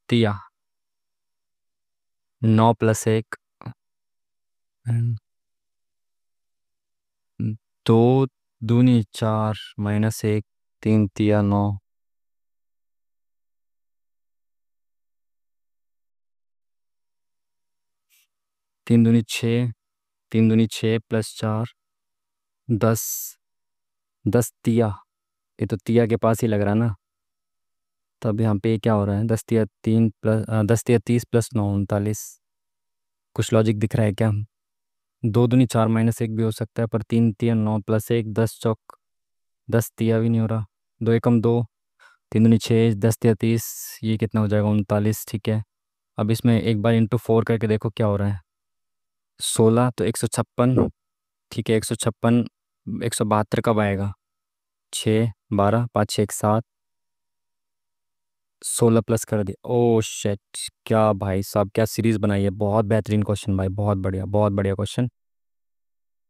तिया 9 + 1, 2 दूनी 4 -1, 3 तिया 9, 3 दूनी 6, 3 दूनी 6 +4, 10, 10 तिया, ये तो तिया के पास ही लग रहा है ना। तब यहाँ पे क्या हो रहा है, 10 तिया 30 + 9 39। कुछ लॉजिक दिख रहा है क्या, 2 दूनी 4 -1 भी हो सकता है, पर 3 तिया 9 + 1, 10 तिया भी नहीं हो रहा। 2 एकम 2, 3 दूनी 6, 10 तिया 30, ये कितना हो जाएगा, 39, ठीक है। अब इसमें एक बार इंटू 4 करके देखो क्या हो रहा है, 16 तो 156, ठीक है, 156, 172 कब आएगा, 6 12 5 6 1 7, 16 प्लस कर दिया। ओ शेट, क्या भाई साहब, क्या सीरीज बनाई है, बहुत बेहतरीन क्वेश्चन भाई, बहुत बढ़िया क्वेश्चन।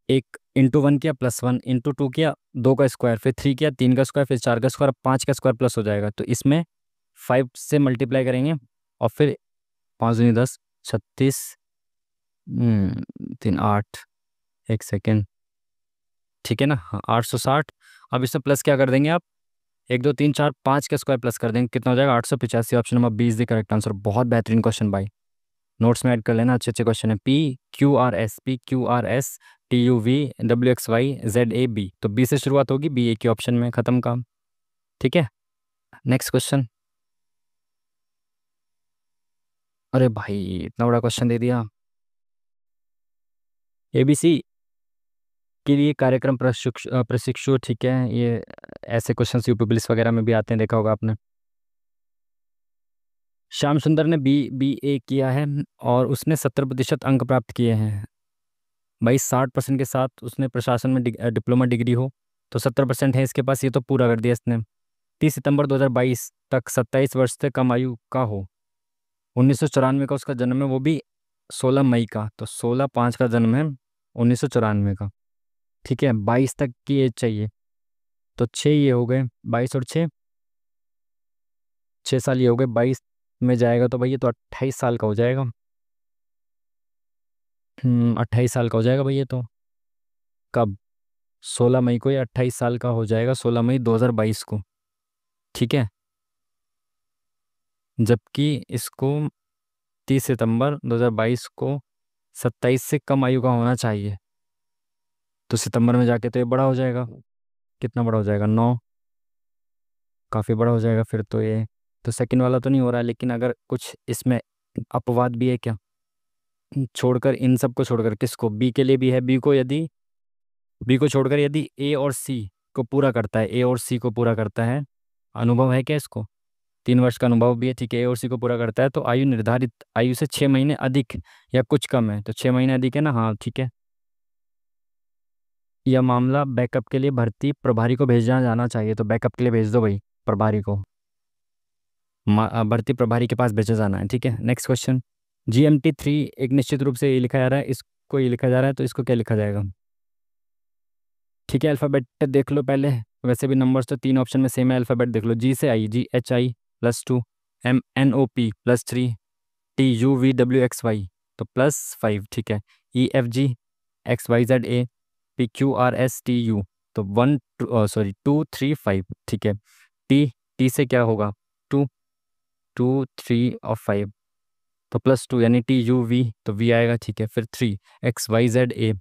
एक इंटू 1 किया, +1 इंटू 2 किया, 2 का स्क्वायर, फिर 3 किया, 3 का स्क्वायर, फिर 4 का स्क्वायर, 5 का स्क्वायर प्लस हो जाएगा। तो इसमें 5 से मल्टीप्लाई करेंगे और फिर 5 दूनी 10, 36, 3 8, एक सेकेंड, ठीक है ना, हाँ 860। अब इसमें प्लस क्या कर देंगे आप, 1 2 3 4 5 का स्क्वायर प्लस कर देंगे, कितना हो जाएगा, 885। Option number B is the correct answer. बहुत बेहतरीन क्वेश्चन भाई, नोट्स में ऐड कर लेना, अच्छे अच्छे क्वेश्चन है। PQRS PQRS TUV WXY ZAB, तो बी से शुरुआत होगी, बी ए के ऑप्शन में, खत्म काम। ठीक है, नेक्स्ट क्वेश्चन। अरे भाई, इतना बड़ा क्वेश्चन दे दिया। ABC के लिए कार्यक्रम प्रशिक्षु, ठीक है, ये ऐसे क्वेश्चन यूपी पुलिस वगैरह में भी आते हैं, देखा होगा आपने। श्याम सुंदर ने BA किया है और उसने 70% अंक प्राप्त किए हैं। भाई 60% के साथ उसने प्रशासन में डिप्लोमा डिग्री हो, तो 70% है इसके पास, ये तो पूरा कर दिया इसने। 30 सितंबर 2022 तक 27 वर्ष से कम आयु का हो, 1994 का उसका जन्म है, वो भी 16 मई का, तो 16/5 का जन्म है, 1994 का। ठीक है, 22 तक की एज चाहिए, तो 6 ये हो गए, 22 और 6, 6 साल ये हो गए, 22 में जाएगा तो भाई ये तो 28 साल का हो जाएगा। 28 साल का हो जाएगा भाई ये तो। कब, 16 मई को ये 28 साल का हो जाएगा, 16 मई 2022 को। ठीक है, जबकि इसको 30 सितंबर 2022 को 27 से कम आयु का होना चाहिए, तो सितंबर में जाके तो ये बड़ा हो जाएगा। कितना बड़ा हो जाएगा, 9, काफ़ी बड़ा हो जाएगा फिर तो ये। तो सेकंड वाला तो नहीं हो रहा है, लेकिन अगर कुछ इसमें अपवाद भी है क्या, छोड़कर, इन सब को छोड़कर, किसको, बी के लिए भी है, बी को छोड़कर यदि ए और सी को पूरा करता है, ए और सी को पूरा करता है, अनुभव है क्या इसको, 3 वर्ष का अनुभव भी है, ठीक है, ए और सी को पूरा करता है, तो आयु निर्धारित आयु से 6 महीने अधिक या कुछ कम है, तो 6 महीने अधिक है ना, हाँ ठीक है। यह मामला बैकअप के लिए भर्ती प्रभारी को भेजा जाना चाहिए, तो बैकअप के लिए भेज दो भाई प्रभारी को, भर्ती प्रभारी के पास भेजा जाना है। ठीक है, नेक्स्ट क्वेश्चन। GMT 3 एक निश्चित रूप से ये लिखा जा रहा है, इसको ये लिखा जा रहा है, तो इसको क्या लिखा जाएगा। ठीक है, अल्फ़ाबेट देख लो पहले, वैसे भी नंबर्स तो 3 ऑप्शन में सेम है, अल्फ़ाबेट देख लो। G से I, GHI +2, MNOP +3, TUVWXY तो +5, ठीक है। EFGXYZA PQRSTU तो 2 3 5, ठीक है। टी टी से क्या होगा, 2, 2 3 और 5, तो +2 यानी TUV, तो V आएगा, ठीक है। फिर 3 XYZA,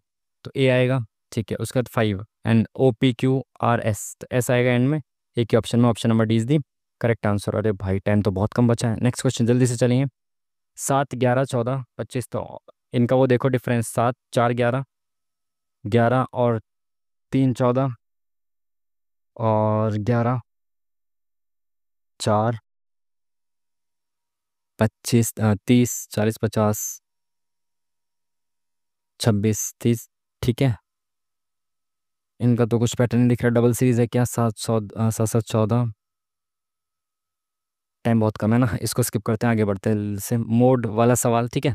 तो A आएगा, ठीक है। उसके बाद 5 एंड OPQRS, तो S आएगा एंड में। एक ही ऑप्शन में, option number D is the correct answer. अरे भाई टाइम तो बहुत कम बचा है। नेक्स्ट क्वेश्चन जल्दी से चलिए। 7 11 14 25, तो इनका वो देखो डिफरेंस, 7 4 11, 11 और 3 14, और 11 4 25 30 40 50 26 30, ठीक है। इनका तो कुछ पैटर्न नहीं दिख रहा। डबल सीरीज है क्या? 7 7 14, टाइम बहुत कम है ना, इसको स्किप करते हैं, आगे बढ़ते हैं से मोड वाला सवाल, ठीक है।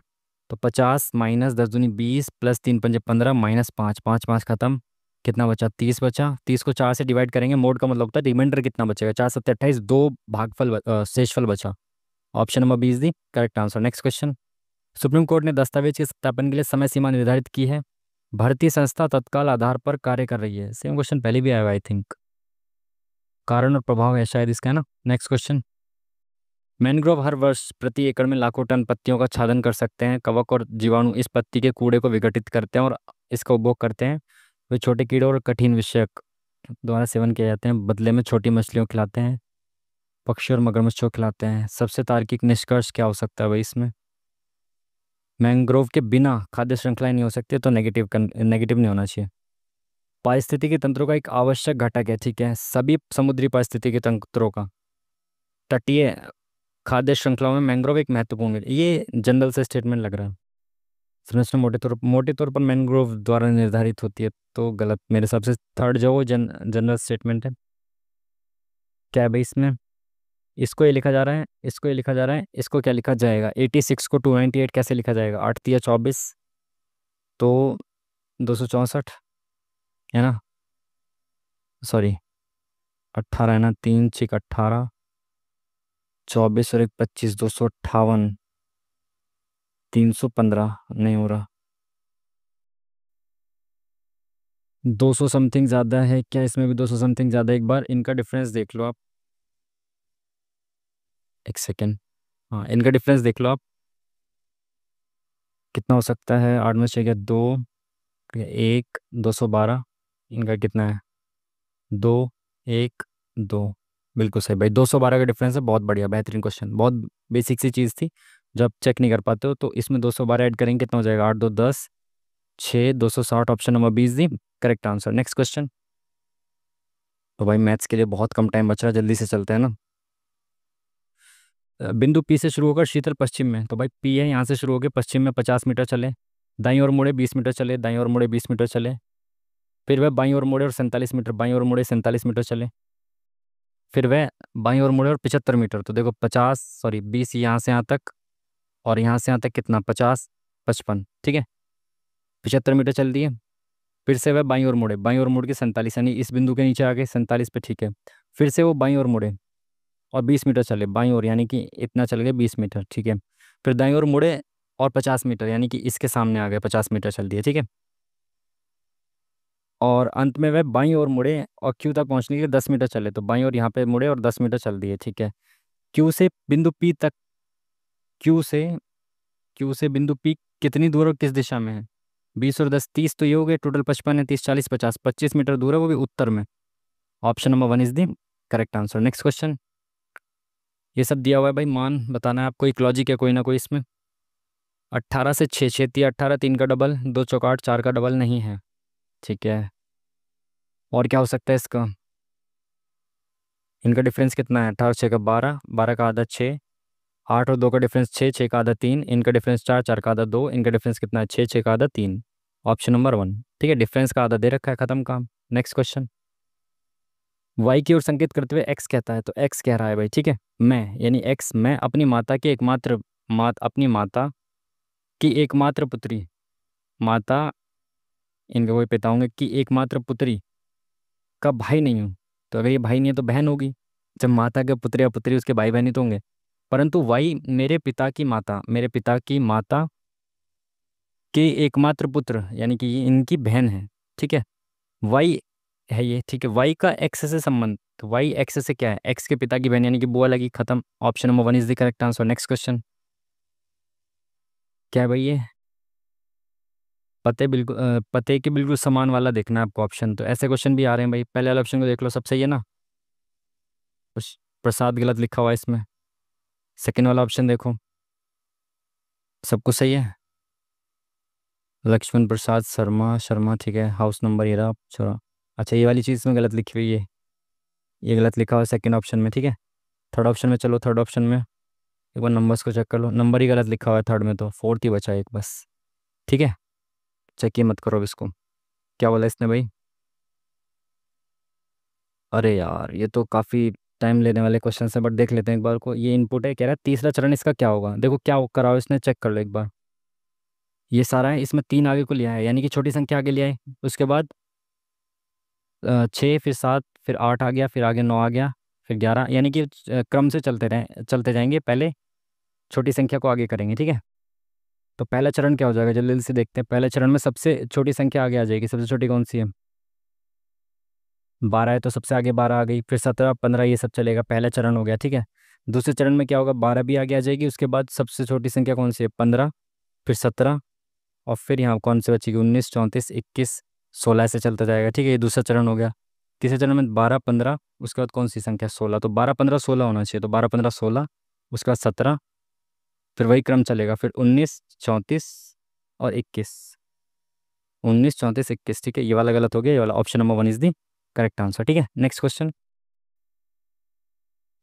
तो 50 माइनस 10 दूनी 20 प्लस 3 पंजे 15 माइनस 5, 5 5 खत्म, कितना बचा? 30 बचा। 30 को 4 से डिवाइड करेंगे, मोड का मतलब होता है रिमाइंडर कितना बचेगा। 4 7 28, 2 भागफल शेषफल बचा। Option number 20 the correct answer. Next question. Supreme court ने दस्तावेज के सत्यापन के लिए समय सीमा निर्धारित की है। भारतीय संस्था तत्काल आधार पर कार्य कर रही है। सेम क्वेश्चन पहले भी आया हुआ आई थिंक। कारण और प्रभाव है शायद इसका, है ना। Next question. मैंग्रोव हर वर्ष प्रति एकड़ में लाखों टन पत्तियों का छादन कर सकते हैं। कवक और जीवाणु इस पत्ती के कूड़े को विघटित करते हैं और इसका उपभोग करते हैं। वे छोटे कीड़ों और कठिन विषयक द्वारा सेवन किए जाते हैं। बदले में छोटी मछलियों को खिलाते हैं, पक्षी और मगरमच्छों को खिलाते हैं। सबसे तार्किक निष्कर्ष क्या हो सकता है भाई इसमें? मैंग्रोव के बिना खाद्य श्रृंखला नहीं हो सकती, तो नेगेटिव नेगेटिव नहीं होना चाहिए। पारिस्थितिकी तंत्रों का एक आवश्यक घटक है, ठीक है, सभी समुद्री पारिस्थितिकी तंत्रों का। तटीय खाद्य श्रृंखलाओं में मैंग्रोव एक महत्वपूर्ण है। ये जनरल से स्टेटमेंट लग रहा है। संरचना मोटे तौर पर मैंग्रोव द्वारा निर्धारित होती है, तो गलत मेरे हिसाब से। थर्ड जो वो जनरल स्टेटमेंट है। क्या है भाई इसमें? इसको ये लिखा जा रहा है, इसको ये लिखा जा रहा है, इसको क्या लिखा जाएगा? 86 को 298 कैसे लिखा जाएगा? 8 तिया 24, तो 264, है ना। सॉरी 18 है ना, 3 6 18, 24 और 1 25, 258, 315 नहीं हो रहा। 200 समथिंग ज़्यादा है क्या? इसमें भी 200 समथिंग ज़्यादा। एक बार इनका डिफरेंस देख लो आप, एक सेकेंड। हाँ इनका डिफरेंस देख लो आप, कितना हो सकता है? 8 में से क्या? 2 1 212, इनका कितना है? 2 1 2, बिल्कुल सही भाई, 212 का डिफरेंस है। बहुत बढ़िया, बेहतरीन क्वेश्चन, बहुत बेसिक सी चीज़ थी। जब चेक नहीं कर पाते हो तो इसमें 212 ऐड करेंगे, कितना हो जाएगा? 8 2 10 6, 260, option number 20 the correct answer. Next question. तो भाई मैथ्स के लिए बहुत कम टाइम बच रहा है, जल्दी से चलते हैं ना। बिंदु पी से शुरू होकर शीतल पश्चिम में, तो भाई पी है, यहाँ से शुरू होकर पश्चिम में 50 मीटर चले, दाईं ओर मुड़े 20 मीटर चले, दाईं ओर मुड़े 20 मीटर चले, फिर वह बाईं ओर मुड़े और 47 मीटर, बाईं ओर मुड़े 47 मीटर चले, फिर वह बाईं ओर मुड़े और 75 मीटर। तो देखो 50 सॉरी 20 यहाँ से यहाँ तक, और यहाँ से यहाँ तक कितना? 50 55, ठीक है। 75 मीटर चल दिए, फिर से वह बाईं ओर मुड़े, बाईं ओर मुड़ के 47, यानी इस बिंदु के नीचे आ गए 47 पे, ठीक है। फिर से वो बाईं ओर मुड़े और 20 मीटर चले बाईं ओर, यानी कि इतना चल गए 20 मीटर, ठीक है। फिर दाईं ओर मुड़े और 50 मीटर, यानी कि इसके सामने आ गए 50 मीटर चल दिए, ठीक है। और अंत में वह बाईं ओर मुड़े और क्यू तक पहुंचने के लिए 10 मीटर चले, तो बाईं ओर यहाँ पे मुड़े और 10 मीटर चल दिए, ठीक है। क्यू से बिंदु पी तक, क्यू से क्यू से बिंदु पी कितनी दूर और किस दिशा में है? 20 और 10 30, तो ये हो गए टोटल 55 है, 30 40 50, 25 मीटर दूर है, वो भी उत्तर में। Option number 1 is the correct answer. Next question. ये सब दिया हुआ है भाई, मान बताना है आपको, एक लॉजिक है कोई ना कोई इसमें। 18 से 6, 6 तिया 18, 3 का डबल, 2 चौका 8, 4 का डबल नहीं है, ठीक है। और क्या हो सकता है इसका? इनका डिफरेंस कितना है? 18 6 का 12, 12 का आधा 6, 8 और 2 का डिफरेंस 6, 6 का आधा 3, इनका डिफरेंस 4, 4 का आधा 2, इनका डिफरेंस कितना है? 6, 6 का आधा 3, ऑप्शन नंबर 1, ठीक है। डिफरेंस का आधा दे रखा है, खत्म काम। Next question. वाई की ओर संकेत करते हुए एक्स कहता है, तो एक्स कह रहा है भाई, ठीक है, मैं यानी एक्स, मैं अपनी माता की एकमात्र अपनी माता की एकमात्र पुत्री, माता इनके कोई पिता होंगे, की एकमात्र पुत्री का भाई नहीं हूँ। तो अगर ये भाई नहीं है तो बहन होगी। जब माता के पुत्र या पुत्री, उसके भाई बहन ही तो होंगे। परंतु वाई मेरे पिता की माता, मेरे पिता की माता के एकमात्र पुत्र, यानी कि ये इनकी बहन है, ठीक है। वाई है ये, ठीक है। वाई का एक्स से संबंध, तो वाई एक्स से क्या है, एक्स के पिता की बहन यानी कि बुआ लगी, खत्म। Option number 1 is the correct answer. Next question क्या है भाई ये, पते के बिल्कुल समान वाला देखना है आपको ऑप्शन। तो ऐसे क्वेश्चन भी आ रहे हैं भाई, पहले वाले ऑप्शन को देख लो, सब सही है ना। प्रसाद गलत लिखा हुआ है इसमें। सेकंड वाला ऑप्शन देखो, सब कुछ सही है। लक्ष्मण प्रसाद शर्मा, शर्मा ठीक है, हाउस नंबर ये रहा छोरा। अच्छा ये वाली चीज़ में गलत लिखी हुई है, ये गलत लिखा हुआ है सेकंड ऑप्शन में, ठीक है। थर्ड ऑप्शन में चलो, थर्ड ऑप्शन में एक बार नंबर्स को चेक कर लो, नंबर ही गलत लिखा हुआ है थर्ड में, तो फोर्थ ही बचा है एक बस, ठीक है। चेक ही मत करो अब इसको, क्या बोला इसने भाई। अरे यार ये तो काफ़ी टाइम लेने वाले क्वेश्चन है, बट देख लेते हैं एक बार को। ये इनपुट है, कह रहा है तीसरा चरण इसका क्या होगा, देखो क्या कराओ इसने, चेक कर लो एक बार। ये सारा है, इसमें 3 आगे को लिया है यानी कि छोटी संख्या आगे लिया है, उसके बाद 6 फिर 7 फिर 8 आ गया, फिर आगे 9 आ गया, फिर 11, यानी कि क्रम से चलते जाएंगे, पहले छोटी संख्या को आगे करेंगे, ठीक है। तो पहला चरण क्या हो जाएगा, जल्दी जल्दी से देखते हैं। पहले चरण में सबसे छोटी संख्या आगे आ जाएगी, सबसे छोटी कौन सी है, 12 है, तो सबसे आगे 12 आ गई, फिर 17 15 ये सब चलेगा, पहला चरण हो गया, ठीक है। दूसरे चरण में क्या होगा, 12 भी आगे आ जाएगी, उसके बाद सबसे छोटी संख्या कौन सी है, 15, फिर 17, और फिर यहाँ कौन सी बचेगी, 19 34 21 16 से चलता जाएगा, ठीक है। ये दूसरा चरण हो गया। तीसरे चरण में 12 15, उसके बाद कौन सी संख्या, 16, तो 12 15 16 होना चाहिए, तो 12 15 16, उसके बाद 17, फिर वही क्रम चलेगा, फिर 19 34 और 21, 19 34 21, ठीक है। ये वाला गलत हो गया, ये वाला option number 1 is the correct answer, ठीक है। नेक्स्ट क्वेश्चन,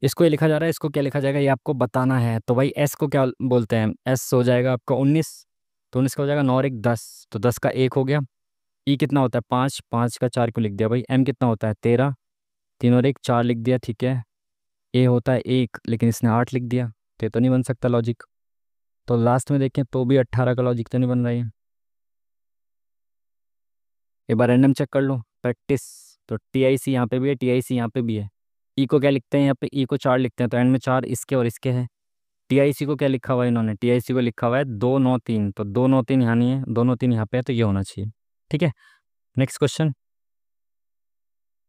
इसको ये लिखा जा रहा है, इसको क्या लिखा जाएगा ये आपको बताना है। तो भाई एस को क्या बोलते हैं, एस हो जाएगा आपका 19, तो 19 का हो जाएगा 9 और 1 10, तो 10 का 1 हो गया। ई कितना होता है 5, 5 का 4 क्यों लिख दिया भाई। एम कितना होता है 13, 3 और 1 4 लिख दिया, ठीक है। ए होता है 1, लेकिन इसने 8 लिख दिया, तो ये तो नहीं बन सकता लॉजिक। तो लास्ट में देखें तो भी 18 का लॉजिक तो नहीं बन रही है। एक बार रैंडम चेक कर लो, प्रैक्टिस। तो टी आई सी यहाँ पे भी है, टी आई सी यहाँ पे भी है। ई को क्या लिखते हैं यहाँ पे, ई को 4 लिखते हैं, तो एंड में 4 इसके और इसके हैं। टी आई सी को क्या लिखा हुआ है इन्होंने, टी आई सी को लिखा हुआ है 2 9 3, तो 2 9 3 यहाँ नहीं है, 2 9 3 यहाँ पे है, तो ये होना चाहिए, ठीक है। नेक्स्ट क्वेश्चन,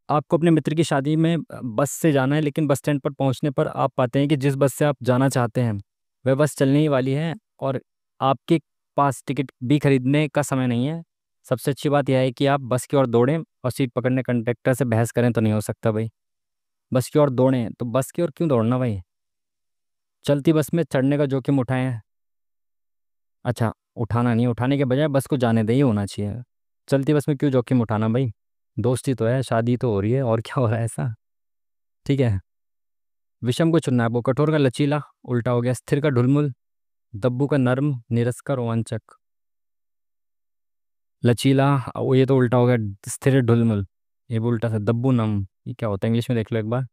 आपको अपने मित्र की शादी में बस से जाना है, लेकिन बस स्टैंड पर पहुंचने पर आप पाते हैं कि जिस बस से आप जाना चाहते हैं वह बस चलने ही वाली है, और आपके पास टिकट भी खरीदने का समय नहीं है। सबसे अच्छी बात यह है कि आप बस की ओर दौड़ें और सीट पकड़ने कंडक्टर से बहस करें, तो नहीं हो सकता भाई। बस की ओर दौड़ें, तो बस की ओर क्यों दौड़ना भाई, चलती बस में चढ़ने का जोखिम उठाएं। अच्छा, उठाना नहीं, उठाने के बजाय बस को जाने दे ही होना चाहिए। चलती बस में क्यों जोखिम उठाना भाई, दोस्ती तो है, शादी तो हो रही है, और क्या हो रहा है ऐसा, ठीक है। विषम को चुनना है आपको, कठोर का लचीला उल्टा हो गया, स्थिर का ढुलमुल, दब्बू का नर्म, नीरस का रोमांचक। लचीला, ये तो उल्टा हो गया, स्थिर ढुलमुल, ये भी उल्टा था, दब्बू नम, ये क्या होता है इंग्लिश में देख लो एक बार।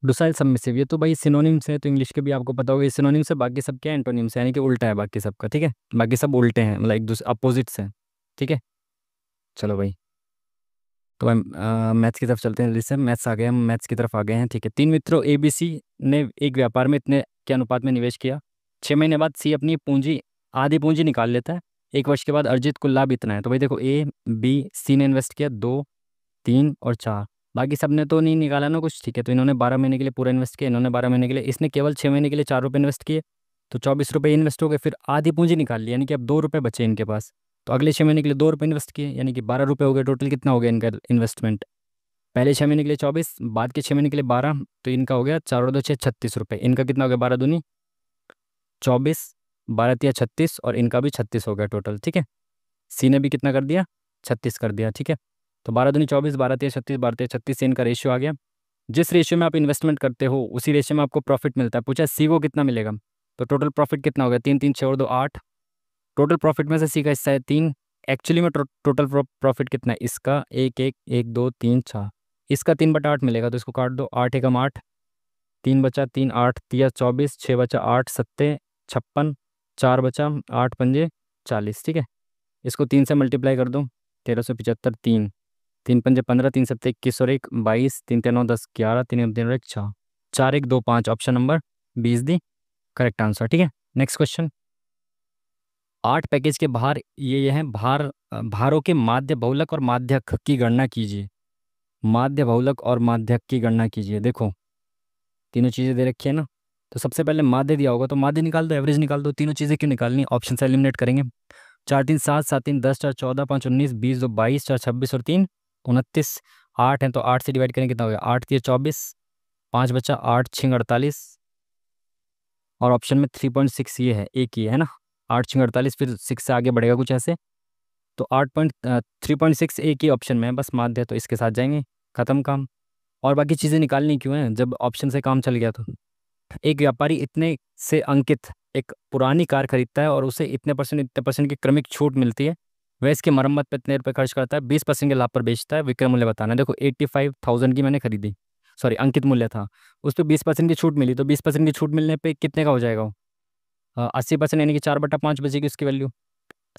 डुसाइल सबमिसिव, ये तो भाई सिनोनिम्स है, तो इंग्लिश के भी आपको पता होगा, ये सिनोनिम्स है, बाकी सब क्या एंटोनिम्स है, यानी कि उल्टा है बाकी सबका, ठीक है। बाकी सब उल्टे हैं, मतलब एक दूसरे अपोजिट्स हैं, ठीक है। चलो भाई, तो भाई मैथ्स की तरफ चलते हैं, जैसे मैथ्स आ गए, हम मैथ्स की तरफ आ गए हैं, ठीक है। 3 मित्रों ए बी सी ने एक व्यापार में इतने के अनुपात में निवेश किया, 6 महीने बाद सी अपनी पूंजी आधी पूंजी निकाल लेता है, 1 वर्ष के बाद अर्जित कुल लाभ इतना है। तो भाई देखो, ए बी सी ने इन्वेस्ट किया 2 3 और 4, बाकी सब ने तो नहीं निकाला ना कुछ, ठीक है। तो इन्होंने 12 महीने के लिए पूरा इन्वेस्ट किया, इन्होंने 12 महीने के लिए, इसने केवल 6 महीने के लिए 4 रुपये इन्वेस्ट किए, तो 24 रुपये इन्वेस्ट हो गए, फिर आधी पूंजी निकाल ली, यानी कि अब 2 रुपये बचे इनके पास। तो अगले 6 महीने के लिए 2 रुपये इन्वेस्ट किए, यानी कि 12 रुपये हो गए, टोटल कितना हो गया इनका इन्वेस्टमेंट। पहले 6 महीने के लिए 24, बाद के 6 महीने के लिए 12, तो इनका हो गया 4 और 2 6 36 रुपये, इनका कितना हो गया 12 दूनी 24, 12 तिया 36, और इनका भी 36 हो गया टोटल, ठीक है। सी ने भी कितना कर दिया, 36 कर दिया, ठीक है। तो 12 दूनी 24, 12 तिया 36, 12 तिया 36 से इनका रेशियो आ गया। जिस रेशियो में आप इन्वेस्टमेंट करते हो उसी रेशियो में आपको प्रॉफिट मिलता है। पूछा सी को कितना मिलेगा, तो टोटल प्रॉफिट कितना हो गया, 3 3 6 और 2 8, टोटल प्रॉफिट में से सी का हिस्सा है 3। एक्चुअली में टोटल प्रॉफिट कितना है इसका, 1 1 1 2 3 4, इसका 3/8 मिलेगा, तो इसको काट दो, 8 एकम 8, 3 बचा 3, 8 तिया 24, 6 बचा 8 सत्ते 56, 4 बचा 8 पंजे 40, ठीक है। इसको 3 से मल्टीप्लाई कर दो, 1375, 3 3 पंजे 15, 3 सत्ते 21 और 1 22, 3 3 9 10 11, 3 3 और 1 4, 4 1 2 5, option number 20 the correct answer, ठीक है। नेक्स्ट क्वेश्चन, 8 पैकेज के भार ये हैं, भारों के माध्य बहुलक और माध्यक की गणना कीजिए। माध्य, बहुलक और माध्यक की गणना कीजिए। देखो तीनों चीज़ें दे रखी है ना, तो सबसे पहले माध्य दिया होगा तो माध्य निकाल दो, एवरेज निकाल दो। तीनों चीज़ें क्यों निकालनी, ऑप्शन से एलिमिनेट करेंगे। 4 3 7, 7 3 10, 4 14 5 19, 20 2 22, 4 26 और 3 29। 8 है तो 8 से डिवाइड करेंगे कितना हो गया, 8 3 24, 5 बचा, 8 6 48। और ऑप्शन में 3.6 ये है, एक ही है ना। 8 6 48, फिर 6 से आगे बढ़ेगा कुछ ऐसे। तो 3.6 एक ही ऑप्शन में है, बस माध्य, तो इसके साथ जाएंगे, खत्म काम। और बाकी चीज़ें निकालनी क्यों है जब ऑप्शन से काम चल गया तो। एक व्यापारी इतने से अंकित एक पुरानी कार खरीदता है और उसे इतने परसेंट की क्रमिक छूट मिलती है। वह इसकी मरम्मत पर इतने रुपये खर्च करता है, 20% के लाभ पर बेचता है। विक्रय मूल्य बताना है। देखो 85,000 की मैंने खरीदी, सॉरी अंकित मूल्य था, उस पर 20% की छूट मिली, तो 20% की छूट मिलने पे कितने का हो जाएगा वो, 80%, यानी कि 4/5 बचेगी उसकी वैल्यू।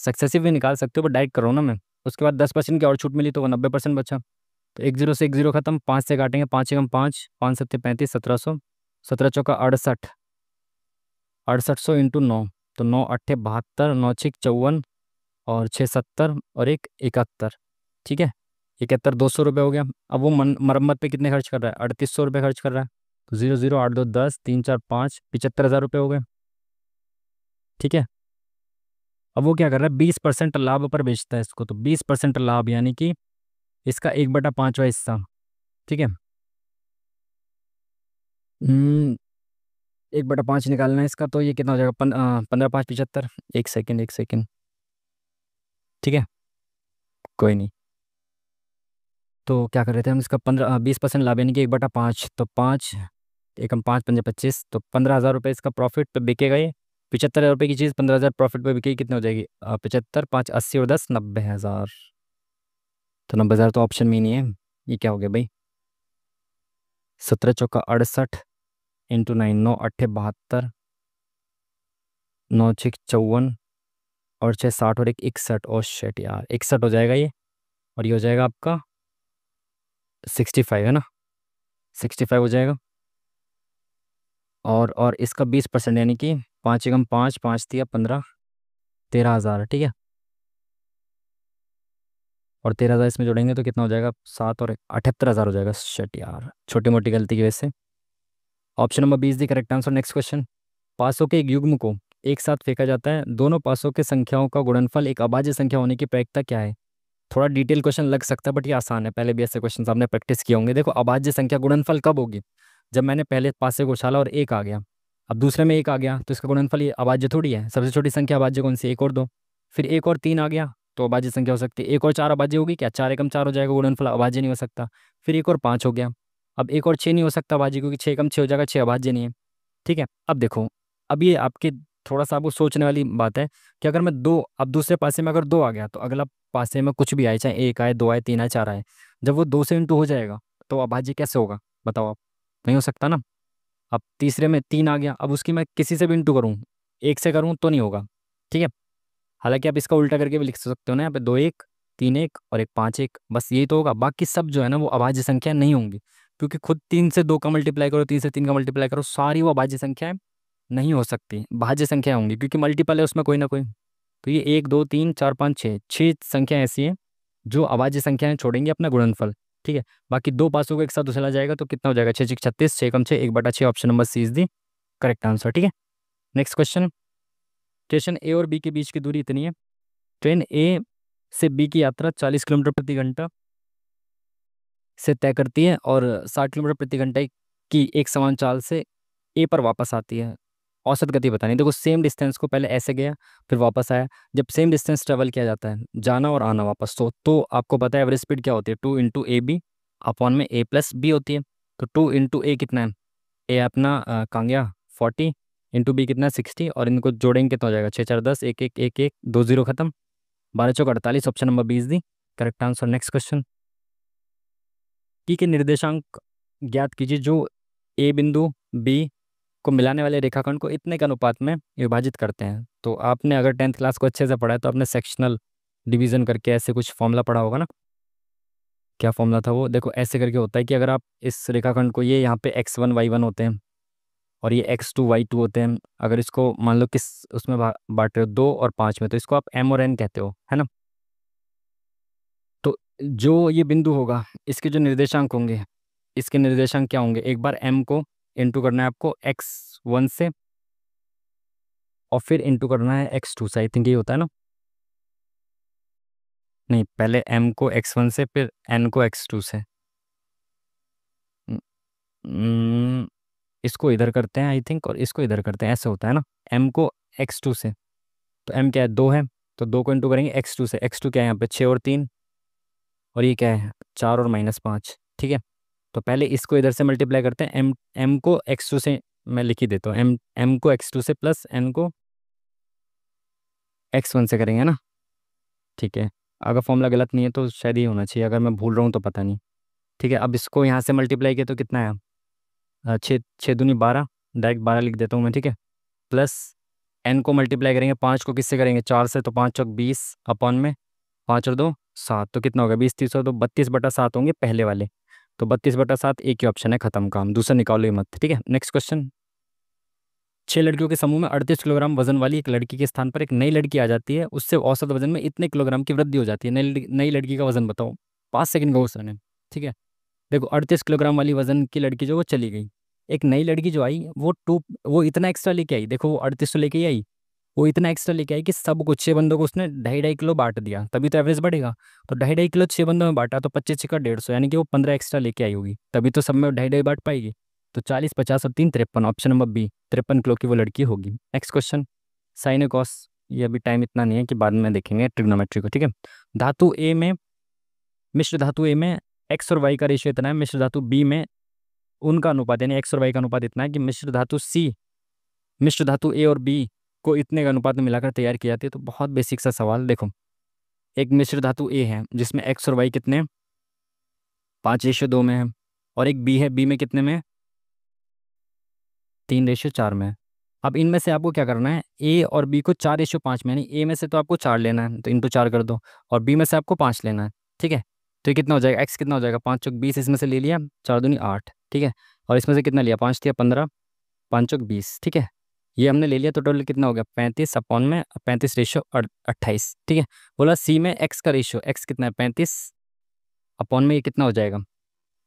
सक्सेसिव भी निकाल सकते हो, पर डायरेक्ट करो ना मैं। उसके बाद 10% की और छूट मिली तो वो 90% बचा। तो एक जीरो से एक जीरो खत्म, 5 से काटेंगे, 5 एकम 5, 5 7 35, 1700, 17 चौका 68, 6800 इंटू 9, तो 9 8 72, 9 6 54, और 6 70 और 1 71। ठीक है, 71 200 रुपये हो गया। अब वो मरम्मत पे कितने खर्च कर रहा है, 3800 रुपये खर्च कर रहा है। तो 0 0 8 2 10 3 4 5 75,000 रुपये हो गए। ठीक है, अब वो क्या कर रहा है, 20% लाभ पर बेचता है इसको, तो 20% लाभ यानी कि इसका 1/5वां हिस्सा। ठीक है, 1/5 निकालना है इसका, तो ये कितना हो जाएगा, 15 5 75। एक सेकेंड, एक सेकेंड। ठीक है, कोई नहीं। तो क्या कर रहे थे हम, इसका 20% लाभ यानी कि 1/5, तो 5 एकम 5 5 25, तो 15,000 रुपये इसका प्रॉफिट पे बिकेगा ये। 75,000 रुपये की चीज़ 15,000 प्रॉफिट पे बिकेगी, कितनी हो जाएगी, 75 5 80 और 10 90,000। तो 90,000 तो ऑप्शन में ही नहीं है। ये क्या हो गया भाई, 17 चौका 68 इंटू 9, 9 8 72, 9 6 54, और 6 60 और 1 61। और शेट यार, 61 हो जाएगा ये। और ये हो जाएगा आपका 65, है ना, 65 हो जाएगा। और इसका 20% यानी कि 5 एकम 5, 5 दिया 15, 13,000। ठीक है, और 13,000 इसमें जोड़ेंगे तो कितना हो जाएगा, 7 और 78,000 हो जाएगा। शट यार, छोटी मोटी गलती की वजह से। Option number 20 the correct answer. Next question, पासों के एक युग्म को एक साथ फेंका जाता है, दोनों पासों के संख्याओं का गुणनफल एक अभाज्य संख्या होने की प्रायिकता क्या है। थोड़ा डिटेल क्वेश्चन लग सकता है, बट ये आसान है, पहले भी ऐसे क्वेश्चन आपने प्रैक्टिस किए होंगे। देखो अभाज्य संख्या गुणनफल कब होगी, जब मैंने पहले पासे को उछाला और एक आ गया, अब दूसरे में एक आ गया, तो इसका गुणनफल ये अभाज्य थोड़ी है। सबसे छोटी संख्या अभाज्य कौन सी, एक और दो। फिर एक और तीन आ गया तो अभाज्य संख्या हो सकती है। एक और चार अभाज्य होगी क्या, 4 एकम 4 हो जाएगा, गुणनफल अभाज्य नहीं हो सकता। फिर एक और 5 हो गया। अब एक और 6 नहीं हो सकता अभाज्य, क्योंकि 6 एकम 6 हो जाएगा, 6 अभाज्य नहीं है। ठीक है, अब देखो, अब ये आपके थोड़ा सा आपको सोचने वाली बात है कि अगर मैं दो, अब दूसरे पासे में अगर दो आ गया तो अगला पासे में कुछ भी आए, चाहे एक आए, दो आए, तीन आए, चार आए, जब वो दो से इंटू हो जाएगा तो अभाज्य कैसे होगा, बताओ आप। नहीं हो सकता ना। अब तीसरे में तीन आ गया, अब उसकी मैं किसी से भी इंटू करूँ, एक से करूँ तो नहीं होगा। ठीक है, हालांकि आप इसका उल्टा करके भी लिख सकते हो ना, यहाँ पे 2 1 3 1 और एक 5 1, बस यही तो होगा। बाकी सब जो है ना वो अभाज्य संख्या नहीं होंगी, क्योंकि खुद 3 से 2 का मल्टीप्लाई करो, 3 से 3 का मल्टीप्लाई करो, सारी वो अभाज्य संख्याएं नहीं हो सकती, भाज्य संख्या होंगी, क्योंकि मल्टीपल है उसमें कोई ना कोई। तो ये 1 2 3 4 5 6, 6 संख्या ऐसी हैं जो अभाज्य संख्याएं छोड़ेंगी अपना गुणनफल। ठीक है, बाकी दो पासों को एक साथ उछला जाएगा तो कितना हो जाएगा, 6 6 36, 6 कम 6, 1/6। Option number C is the correct answer. ठीक है, नेक्स्ट क्वेश्चन, स्टेशन ए और बी के बीच की दूरी इतनी है, ट्रेन ए से बी की यात्रा 40 किलोमीटर प्रति घंटा से तय करती है और 60 किलोमीटर प्रति घंटे की एक समान चाल से ए पर वापस आती है। औसत गति बतानी। देखो सेम डिस्टेंस को पहले ऐसे गया फिर वापस आया, जब सेम डिस्टेंस ट्रेवल किया जाता है, जाना और आना वापस, तो आपको पता है एवरेज स्पीड क्या होती है, 2 इंटू ए बी अपॉन में ए प्लस बी होती है। तो 2 इंटू ए कितना है, ए अपना कहाँ गया 40, इंटू बी कितना 60, और इनको जोड़ेंगे कितना हो जाएगा, 6 4 10, एक एक एक एक, 2 0 खत्म, 12 चौक 48। Option number 20 the correct answer. Next question, की के निर्देशांक ज्ञात कीजिए जो ए बिंदु बी को मिलाने वाले रेखाखंड को इतने के अनुपात में विभाजित करते हैं। तो आपने अगर 10th क्लास को अच्छे से पढ़ा है तो आपने सेक्शनल डिवीजन करके ऐसे कुछ फॉर्मूला पढ़ा होगा ना। क्या फॉर्मूला था वो, देखो ऐसे करके होता है कि अगर आप इस रेखाखंड को, ये यहाँ पे x1 y1 होते हैं और ये x2 y2 होते हैं, अगर इसको मान लो किस उसमें बांट रहे हो 2 और 5 में, तो इसको आप m और n कहते हो, है ना। तो जो ये बिंदु होगा इसके जो निर्देशांक होंगे, इसके निर्देशांक क्या होंगे, एक बार m को इंटू करना है आपको x1 से, और फिर इंटू करना है x2 से। आई थिंक ये होता है ना, नहीं पहले m को x1 से फिर n को x2 से। हम्म, इसको इधर करते हैं आई थिंक, और इसको इधर करते हैं, ऐसे होता है ना। m को x2 से, तो m क्या है, 2 है, तो 2 को इंटू करेंगे x2 से। x2 क्या है यहाँ पे, 6 और 3, और ये क्या है, 4 और -5। ठीक है, तो पहले इसको इधर से मल्टीप्लाई करते हैं, m को x2 से मैं लिख ही देता हूँ, m को x2 से प्लस n को x1 से करेंगे ना। ठीक है, अगर फॉर्मूला गलत नहीं है तो शायद ये होना चाहिए, अगर मैं भूल रहा हूँ तो पता नहीं। ठीक है, अब इसको यहाँ से मल्टीप्लाई किया तो कितना है, 6 6 दूनी 12, डायरेक्ट 12 लिख देता हूँ मैं। ठीक है, प्लस n को मल्टीप्लाई करेंगे 5 को किससे करेंगे, 4 से, तो 5 चौक 20 अपॉन में 5 और 2 7, तो कितना होगा 20 30 तो 32/7 होंगे पहले वाले। तो 32/7 एक ही ऑप्शन है, खत्म काम, दूसरा निकालो ही मत। ठीक है, नेक्स्ट क्वेश्चन। 6 लड़कियों के समूह में 38 किलोग्राम वजन वाली एक लड़की के स्थान पर एक नई लड़की आ जाती है, उससे औसत वजन में इतने किलोग्राम की वृद्धि हो जाती है। नई लड़की का वजन बताओ, 5 सेकंड का क्वेश्चन है। ठीक है, देखो 38 किलोग्राम वाली वजन की लड़की जो वो चली गई, एक नई लड़की जो आई वो इतना एक्स्ट्रा लेके आई, देखो वो 38 लेके ही आई, वो इतना एक्स्ट्रा लेके आई कि सबको 6 बंदों को उसने 2.5 2.5 किलो बांट दिया, तभी तो एवरेज बढ़ेगा। तो 2.5 2.5 किलो 6 बंदों में बांटा, तो 25 × 150, यानी कि वो 15 एक्स्ट्रा लेके आई होगी, तभी तो सब में 2.5 2.5 बांट पाएगी। तो 40 50 और 3 53, ऑप्शन नंबर बी, 53 किलो की वो लड़की होगी। नेक्स्ट क्वेश्चन, साइन कॉस, ये अभी टाइम इतना नहीं है कि बाद में देखेंगे ट्रिग्नोमेट्री को। ठीक है, धातु ए में, मिश्र धातु ए में एक्स और वाई का रेशियो इतना है, मिश्र धातु बी में उनका अनुपात यानी एक्स और वाई का अनुपात इतना है, कि मिश्र धातु सी मिश्र धातु ए और बी को इतने का अनुपात में मिलाकर तैयार की जाती है। तो बहुत बेसिक सा सवाल, देखो एक मिश्र धातु ए है जिसमें एक्स और वाई कितने हैं, 5:2 में है, और एक बी है, बी में कितने में है, 3:4 में है। अब इनमें से आपको क्या करना है, ए और बी को 4:5 में, यानी ए में से तो आपको 4 लेना है, तो इंटू 4 कर दो, और बी में से आपको 5 लेना है। ठीक है, तो ये कितना हो जाएगा, एक्स कितना हो जाएगा, 5 चौक 20, इसमें से ले लिया, 4 दूनी 8। ठीक है, और इसमें से कितना लिया, 5 दिया 15, 5 चौक 20। ठीक है, ये हमने ले लिया, तो टोटल कितना हो गया, 35 अपॉन में 35/28। ठीक है, बोला सी में एक्स का रेशियो, एक्स कितना है 35, अपॉन में ये कितना हो जाएगा,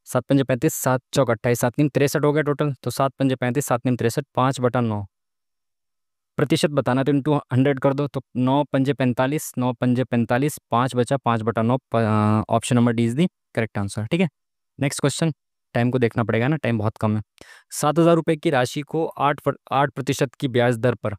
7×5 = 35, 7 चौक 28, 7 3 63 हो गया टोटल, तो 7×5 = 35, 7 3 63, 5/9 प्रतिशत बताना, तो इंटू 100 कर दो, तो 9×5 = 45, 9×5 = 45, 5 बचा, 5/9, option number D is the correct answer. ठीक है, नेक्स्ट क्वेश्चन, टाइम को देखना पड़ेगा ना, टाइम बहुत कम है। 7,000 रुपये की राशि को 8% की ब्याज दर पर,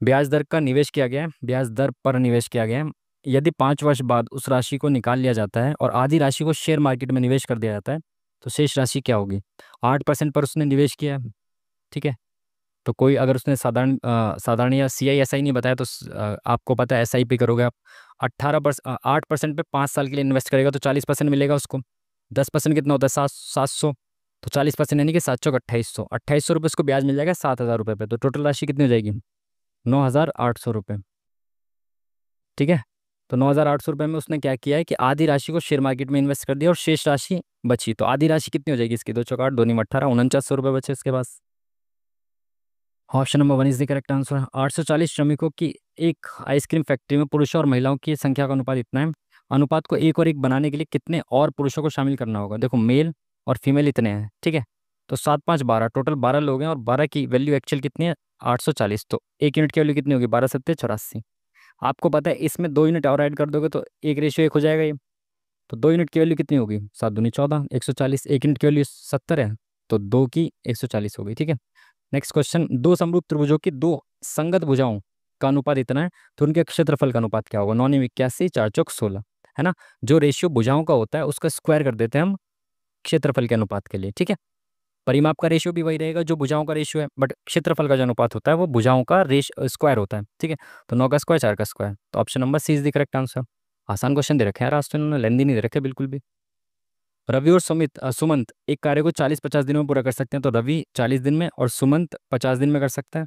ब्याज दर का निवेश किया गया है, ब्याज दर पर निवेश किया गया है। यदि 5 वर्ष बाद उस राशि को निकाल लिया जाता है और आधी राशि को शेयर मार्केट में निवेश कर दिया जाता है, तो शेष राशि क्या होगी। 8% पर उसने निवेश किया है। ठीक है, तो कोई अगर उसने साधारण या CI SI नहीं बताया, तो आपको पता है SIP करोगे आप, 8% पे 5 साल के लिए इन्वेस्ट करेगा तो 40% मिलेगा उसको। 10% कितना होता है, 700, तो 40% यानी कि 7 चौक 2800, 2800 रुपये उसको ब्याज मिल जाएगा 7,000 रुपये पे, तो टोटल राशि कितनी हो जाएगी, 9,800 रुपये। ठीक है, तो 9,800 रुपये में उसने क्या किया है कि आधी राशि को शेयर मार्केट में इन्वेस्ट कर दिया और शेष राशि बची, तो आधी राशि कितनी हो जाएगी इसकी, 2 चौक 8, 2×8 = 4900 रुपये बचे इसके पास। Option number 1 is the correct answer. 840 श्रमिकों की एक आइसक्रीम फैक्ट्री में पुरुषों और महिलाओं की संख्या का अनुपात इतना है, अनुपात को 1 और 1 बनाने के लिए कितने और पुरुषों को शामिल करना होगा। देखो मेल और फीमेल इतने हैं। ठीक है, तो 7 5 12, टोटल 12 लोग हैं, और 12 की वैल्यू एक्चुअल कितनी है, 840, तो 1 यूनिट की वैल्यू कितनी होगी, 12 7 84। आपको पता है इसमें 2 यूनिट और ऐड कर दोगे तो 1:1 हो जाएगा ये, तो 2 यूनिट की वैल्यू कितनी होगी, 7 दूनी 14, 140, 1 यूनिट की वैल्यू 70 है, तो 2 की 140 हो गई। ठीक है, नेक्स्ट क्वेश्चन, दो समरूप त्रिभुजों की दो संगत भुजाओं का अनुपात इतना है, तो उनके क्षेत्रफल का अनुपात क्या होगा, 9 × 81, 4 चौक 16, है ना। जो रेशियो भुजाओं का होता है उसका स्क्वायर कर देते हैं हम क्षेत्रफल के अनुपात के लिए। ठीक है, परिमाप का रेशियो भी वही रहेगा जो भुजाओं का रेशियो है, बट क्षेत्रफल का जो अनुपात होता है वो भुजाओं का स्क्वायर होता है। ठीक है, तो 9 का स्क्वायर 4 का स्क्वायर, तो option number C is the correct answer. आसान क्वेश्चन दे रखे हैं यार आज तो इन्होंने, लेंदी नहीं दे रखे बिल्कुल भी। रवि और सुमंत एक कार्य को 40 50 दिनों में पूरा कर सकते हैं, तो रवि 40 दिन में और सुमंत 50 दिन में कर सकता है।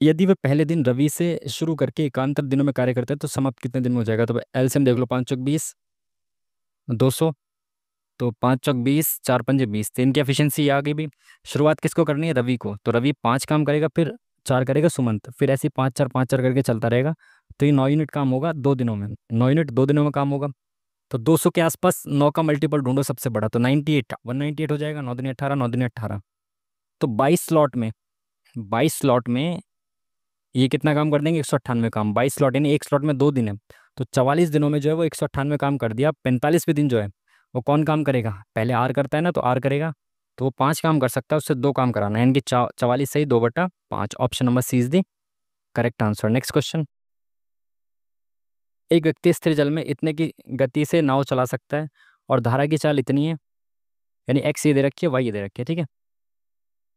यदि वे पहले दिन रवि से शुरू करके एकांतर दिनों में कार्य करते हैं तो समाप्त कितने दिन में हो जाएगा, तो एलसीएम देख लो, 5 चौक 20, 200, तो 5 चौक 20, 4 पंजे 20, तो इनकी एफिशिएंसी आ गई भी। शुरुआत किसको करनी है, रवि को, तो रवि 5 काम करेगा, फिर 4 करेगा सुमंत, फिर ऐसे 5 4 5 4 करके चलता रहेगा। तो ये 9 यूनिट काम होगा 2 दिनों में, 9 यूनिट 2 दिनों में काम होगा। तो 200 के आसपास 9 का मल्टीपल ढूंढो सबसे बड़ा, तो 98, 198 हो जाएगा। 9 दूनी 18, 9 दूनी 18। तो 22 स्लॉट में ये कितना काम कर देंगे, 198 काम। 22 स्लॉट यानी एक स्लॉट में 2 दिन है, तो 44 दिनों में जो है वो 198 काम कर दिया। 45वें दिन जो है वो कौन काम करेगा, पहले आर करता है ना, तो आर करेगा, तो वो 5 काम कर सकता है, उससे 2 काम कराना है, यानी कि 44 सही 2/5। Option number C is the correct answer. Next question. एक व्यक्ति स्थिर जल में इतने की गति से नाव चला सकता है और धारा की चाल इतनी है, यानी एक्स ये दे रखी है, वाई ये दे रखी है, ठीक है।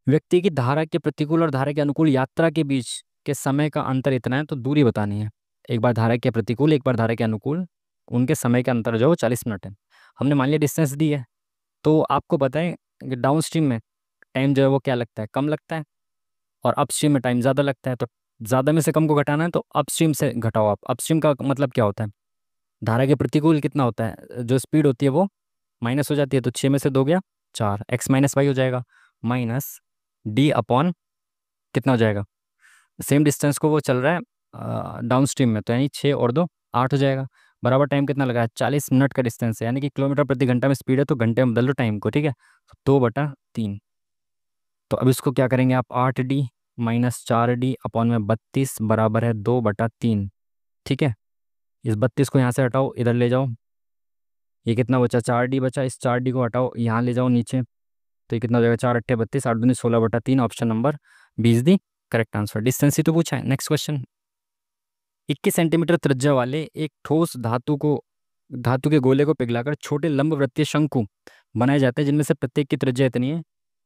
व्यक्ति की धारा के प्रतिकूल और धारा के अनुकूल यात्रा के बीच के समय का अंतर इतना है, तो दूरी बतानी है। एक बार धारा के प्रतिकूल, एक बार धारा के अनुकूल, उनके समय का अंतर जो है वो 40 मिनट है। हमने मान लिया डिस्टेंस दी है, तो आपको बताएं कि डाउन स्ट्रीम में टाइम जो है वो क्या लगता है, कम लगता है, और अपस्ट्रीम में टाइम ज़्यादा लगता है। तो ज़्यादा में से कम को घटाना है तो अपस्ट्रीम से घटाओ आप। अपस्ट्रीम का मतलब क्या होता है, धारा के प्रतिकूल कितना होता है, जो स्पीड होती है वो माइनस हो जाती है, तो 6 में से 2 गया 4, एक्स माइनस वाई हो जाएगा, माइनस डी अपॉन कितना हो जाएगा, सेम डिस्टेंस को वो चल रहा है डाउन स्ट्रीम में, तो यानी 6 और 2 8 हो जाएगा। बराबर टाइम कितना लगा है, 40 मिनट का डिस्टेंस है, यानी कि किलोमीटर प्रति घंटा में स्पीड है, तो घंटे में बदल दो टाइम को, ठीक है। तो 2/3। तो अब इसको क्या करेंगे आप, 8D माइनस 4D अपॉन में 32 बराबर है 2/3, ठीक है। इस 32 को यहाँ से हटाओ, इधर ले जाओ, ये कितना बचा, 4D बचा, इस 4D को हटाओ, यहाँ ले जाओ नीचे, तो ये कितना हो जाएगा, 4 8 32, 8 दूनी 16/3। Option number 20 the correct answer. Distance ही तो पूछा है। Next question. 21 सेंटीमीटर त्रिज्या वाले एक ठोस धातु के गोले को पिघलाकर छोटे लंबवृत्तीय शंकु बनाए जाते हैं, जिनमें से प्रत्येक की त्रिज्या इतनी है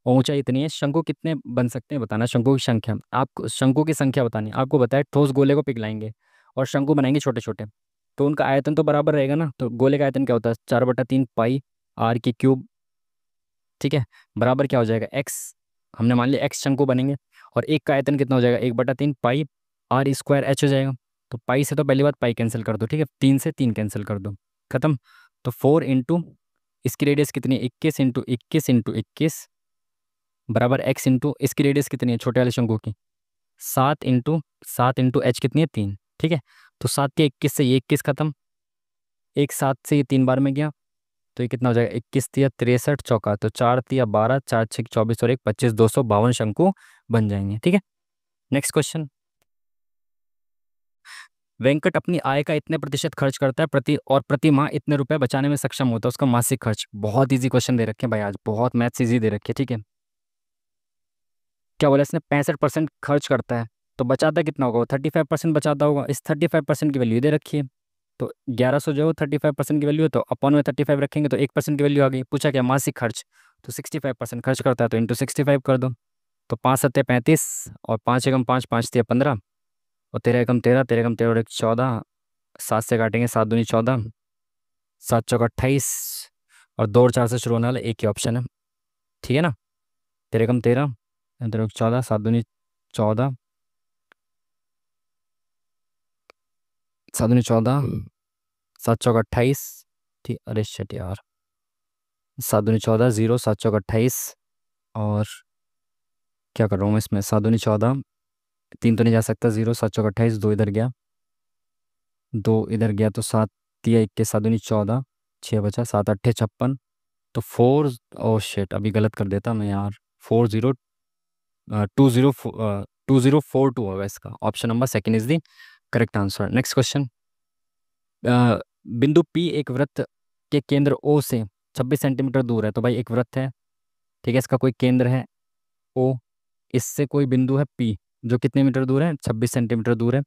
और ऊंचाई इतनी है। शंकु कितने बन सकते हैं बताना, शंकु की संख्या, आपको शंकु की संख्या बतानी है। आपको बताया ठोस गोले को पिघलाएंगे और शंकु बनाएंगे छोटे छोटे, तो उनका आयतन तो बराबर रहेगा ना। तो गोले का आयतन क्या होता है, 4/3 पाई r³ ठीक है, बराबर क्या हो जाएगा, एक्स। हमने मान लिया एक्स शंकु बनेंगे, और एक का आयतन कितना हो जाएगा, 1/3 पाई r² हो जाएगा। तो पाई से तो पहली बात पाई कैंसिल कर दो, ठीक है, 3 से 3 कैंसिल कर दो, खत्म। तो 4 इंटू इसकी रेडियस कितनी है, 21 इंटू 21 बराबर एक्स इंटू इसकी रेडियस कितनी है छोटे वाले शंकु की, 7 इंटू एच कितनी है, 3, ठीक है। तो 7 के 21 से ये 21 खत्म, एक 7 से ये 3 बार में गया, तो ये कितना हो जाएगा, 21 तिया 63 चौका, तो 4 तिया 12, 4 6 24 और 1 25, 252 शंकु बन जाएंगे, ठीक है। Next question. वेंकट अपनी आय का इतने प्रतिशत खर्च करता है प्रति माह इतने रुपए बचाने में सक्षम होता है, उसका मासिक खर्च। बहुत इजी क्वेश्चन दे रखे हैं भाई, आज बहुत मैथ्स इजी दे रखे हैं, ठीक है। क्या बोला इसने, 65% खर्च करता है, तो बचाता कितना होगा, वो 35% बचाता होगा। इस 35% की वैल्यू दे रखी है, तो 1100 जो है वो 35% की वैल्यू है, तो अपॉन में 35 रखेंगे तो 1% की वैल्यू आ गई। पूछा क्या, मासिक खर्च, तो 65% खर्च करता है, तो इंटू 65 कर दो। तो 5 7 35 और 5 एकम 5, 5 तिया 15 और 13 एकम 13, 13 एकम 13 और 1 14, 7 से काटेंगे 7 दूनी 14, 7 चौका 28, और 2 और 4 से शुरू होने वाला एक ही ऑप्शन है, ठीक है ना। 13 एकम 13, 13 14, 7 दूनी 14, 7 दूनी 14, 7 चौका 28, ठीक, अरे शिट यार, 7 दूनी 14 0, 7 चौका 28, और क्या कर रहा हूँ मैं इसमें, 7 दूनी 14, 3 तो नहीं जा सकता, 0, 7 चौका 28, 2 इधर गया, 2 इधर गया, तो 7 तिया 21, 7 दूनी 14, 6 बचा, 7 8 56, तो 4, ओ शिट अभी गलत कर देता मैं यार, 40 20 2042 होगा इसका। Option number second is the correct answer. Next question. बिंदु P एक वृत्त के केंद्र O से 26 सेंटीमीटर दूर है, तो भाई एक वृत्त है, ठीक है, इसका कोई केंद्र है O, इससे कोई बिंदु है P जो कितने मीटर दूर है, 26 सेंटीमीटर दूर है।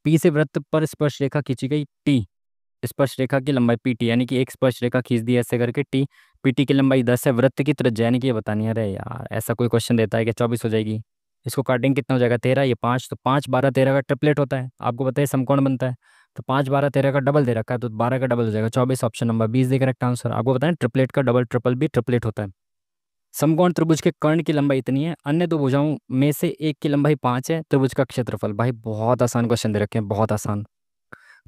P से वृत्त पर स्पर्श रेखा खींची गई T, स्पर्श रेखा की लंबाई PT, यानी कि एक स्पर्श रेखा खींच दी ऐसे करके T, PT की लंबाई 10 है, वृत्त की त्रिज्या यानी कि ये बतानी है। अरे यार ऐसा कोई क्वेश्चन देता है कि 24 हो जाएगी, इसको काटेंगे कितना हो जाएगा, 13, ये 5, तो 5 12 13 का ट्रिपलेट होता है, आपको पता है समकोण बनता है, तो 5 12 13 का डबल दे रखा है, तो 12 का डबल हो जाएगा 24। ऑप्शन नंबर 20 दे करेक्ट आंसर। आपको पता है ट्रिपलेट का डबल ट्रिपल भी ट्रिपलेट होता है। समकोण त्रिभुज के कर्ण की लंबाई इतनी है, अन्य दो भुजाओं में से एक की लंबाई 5 है, त्रिभुज का क्षेत्रफल। भाई बहुत आसान क्वेश्चन दे रखे हैं, बहुत आसान।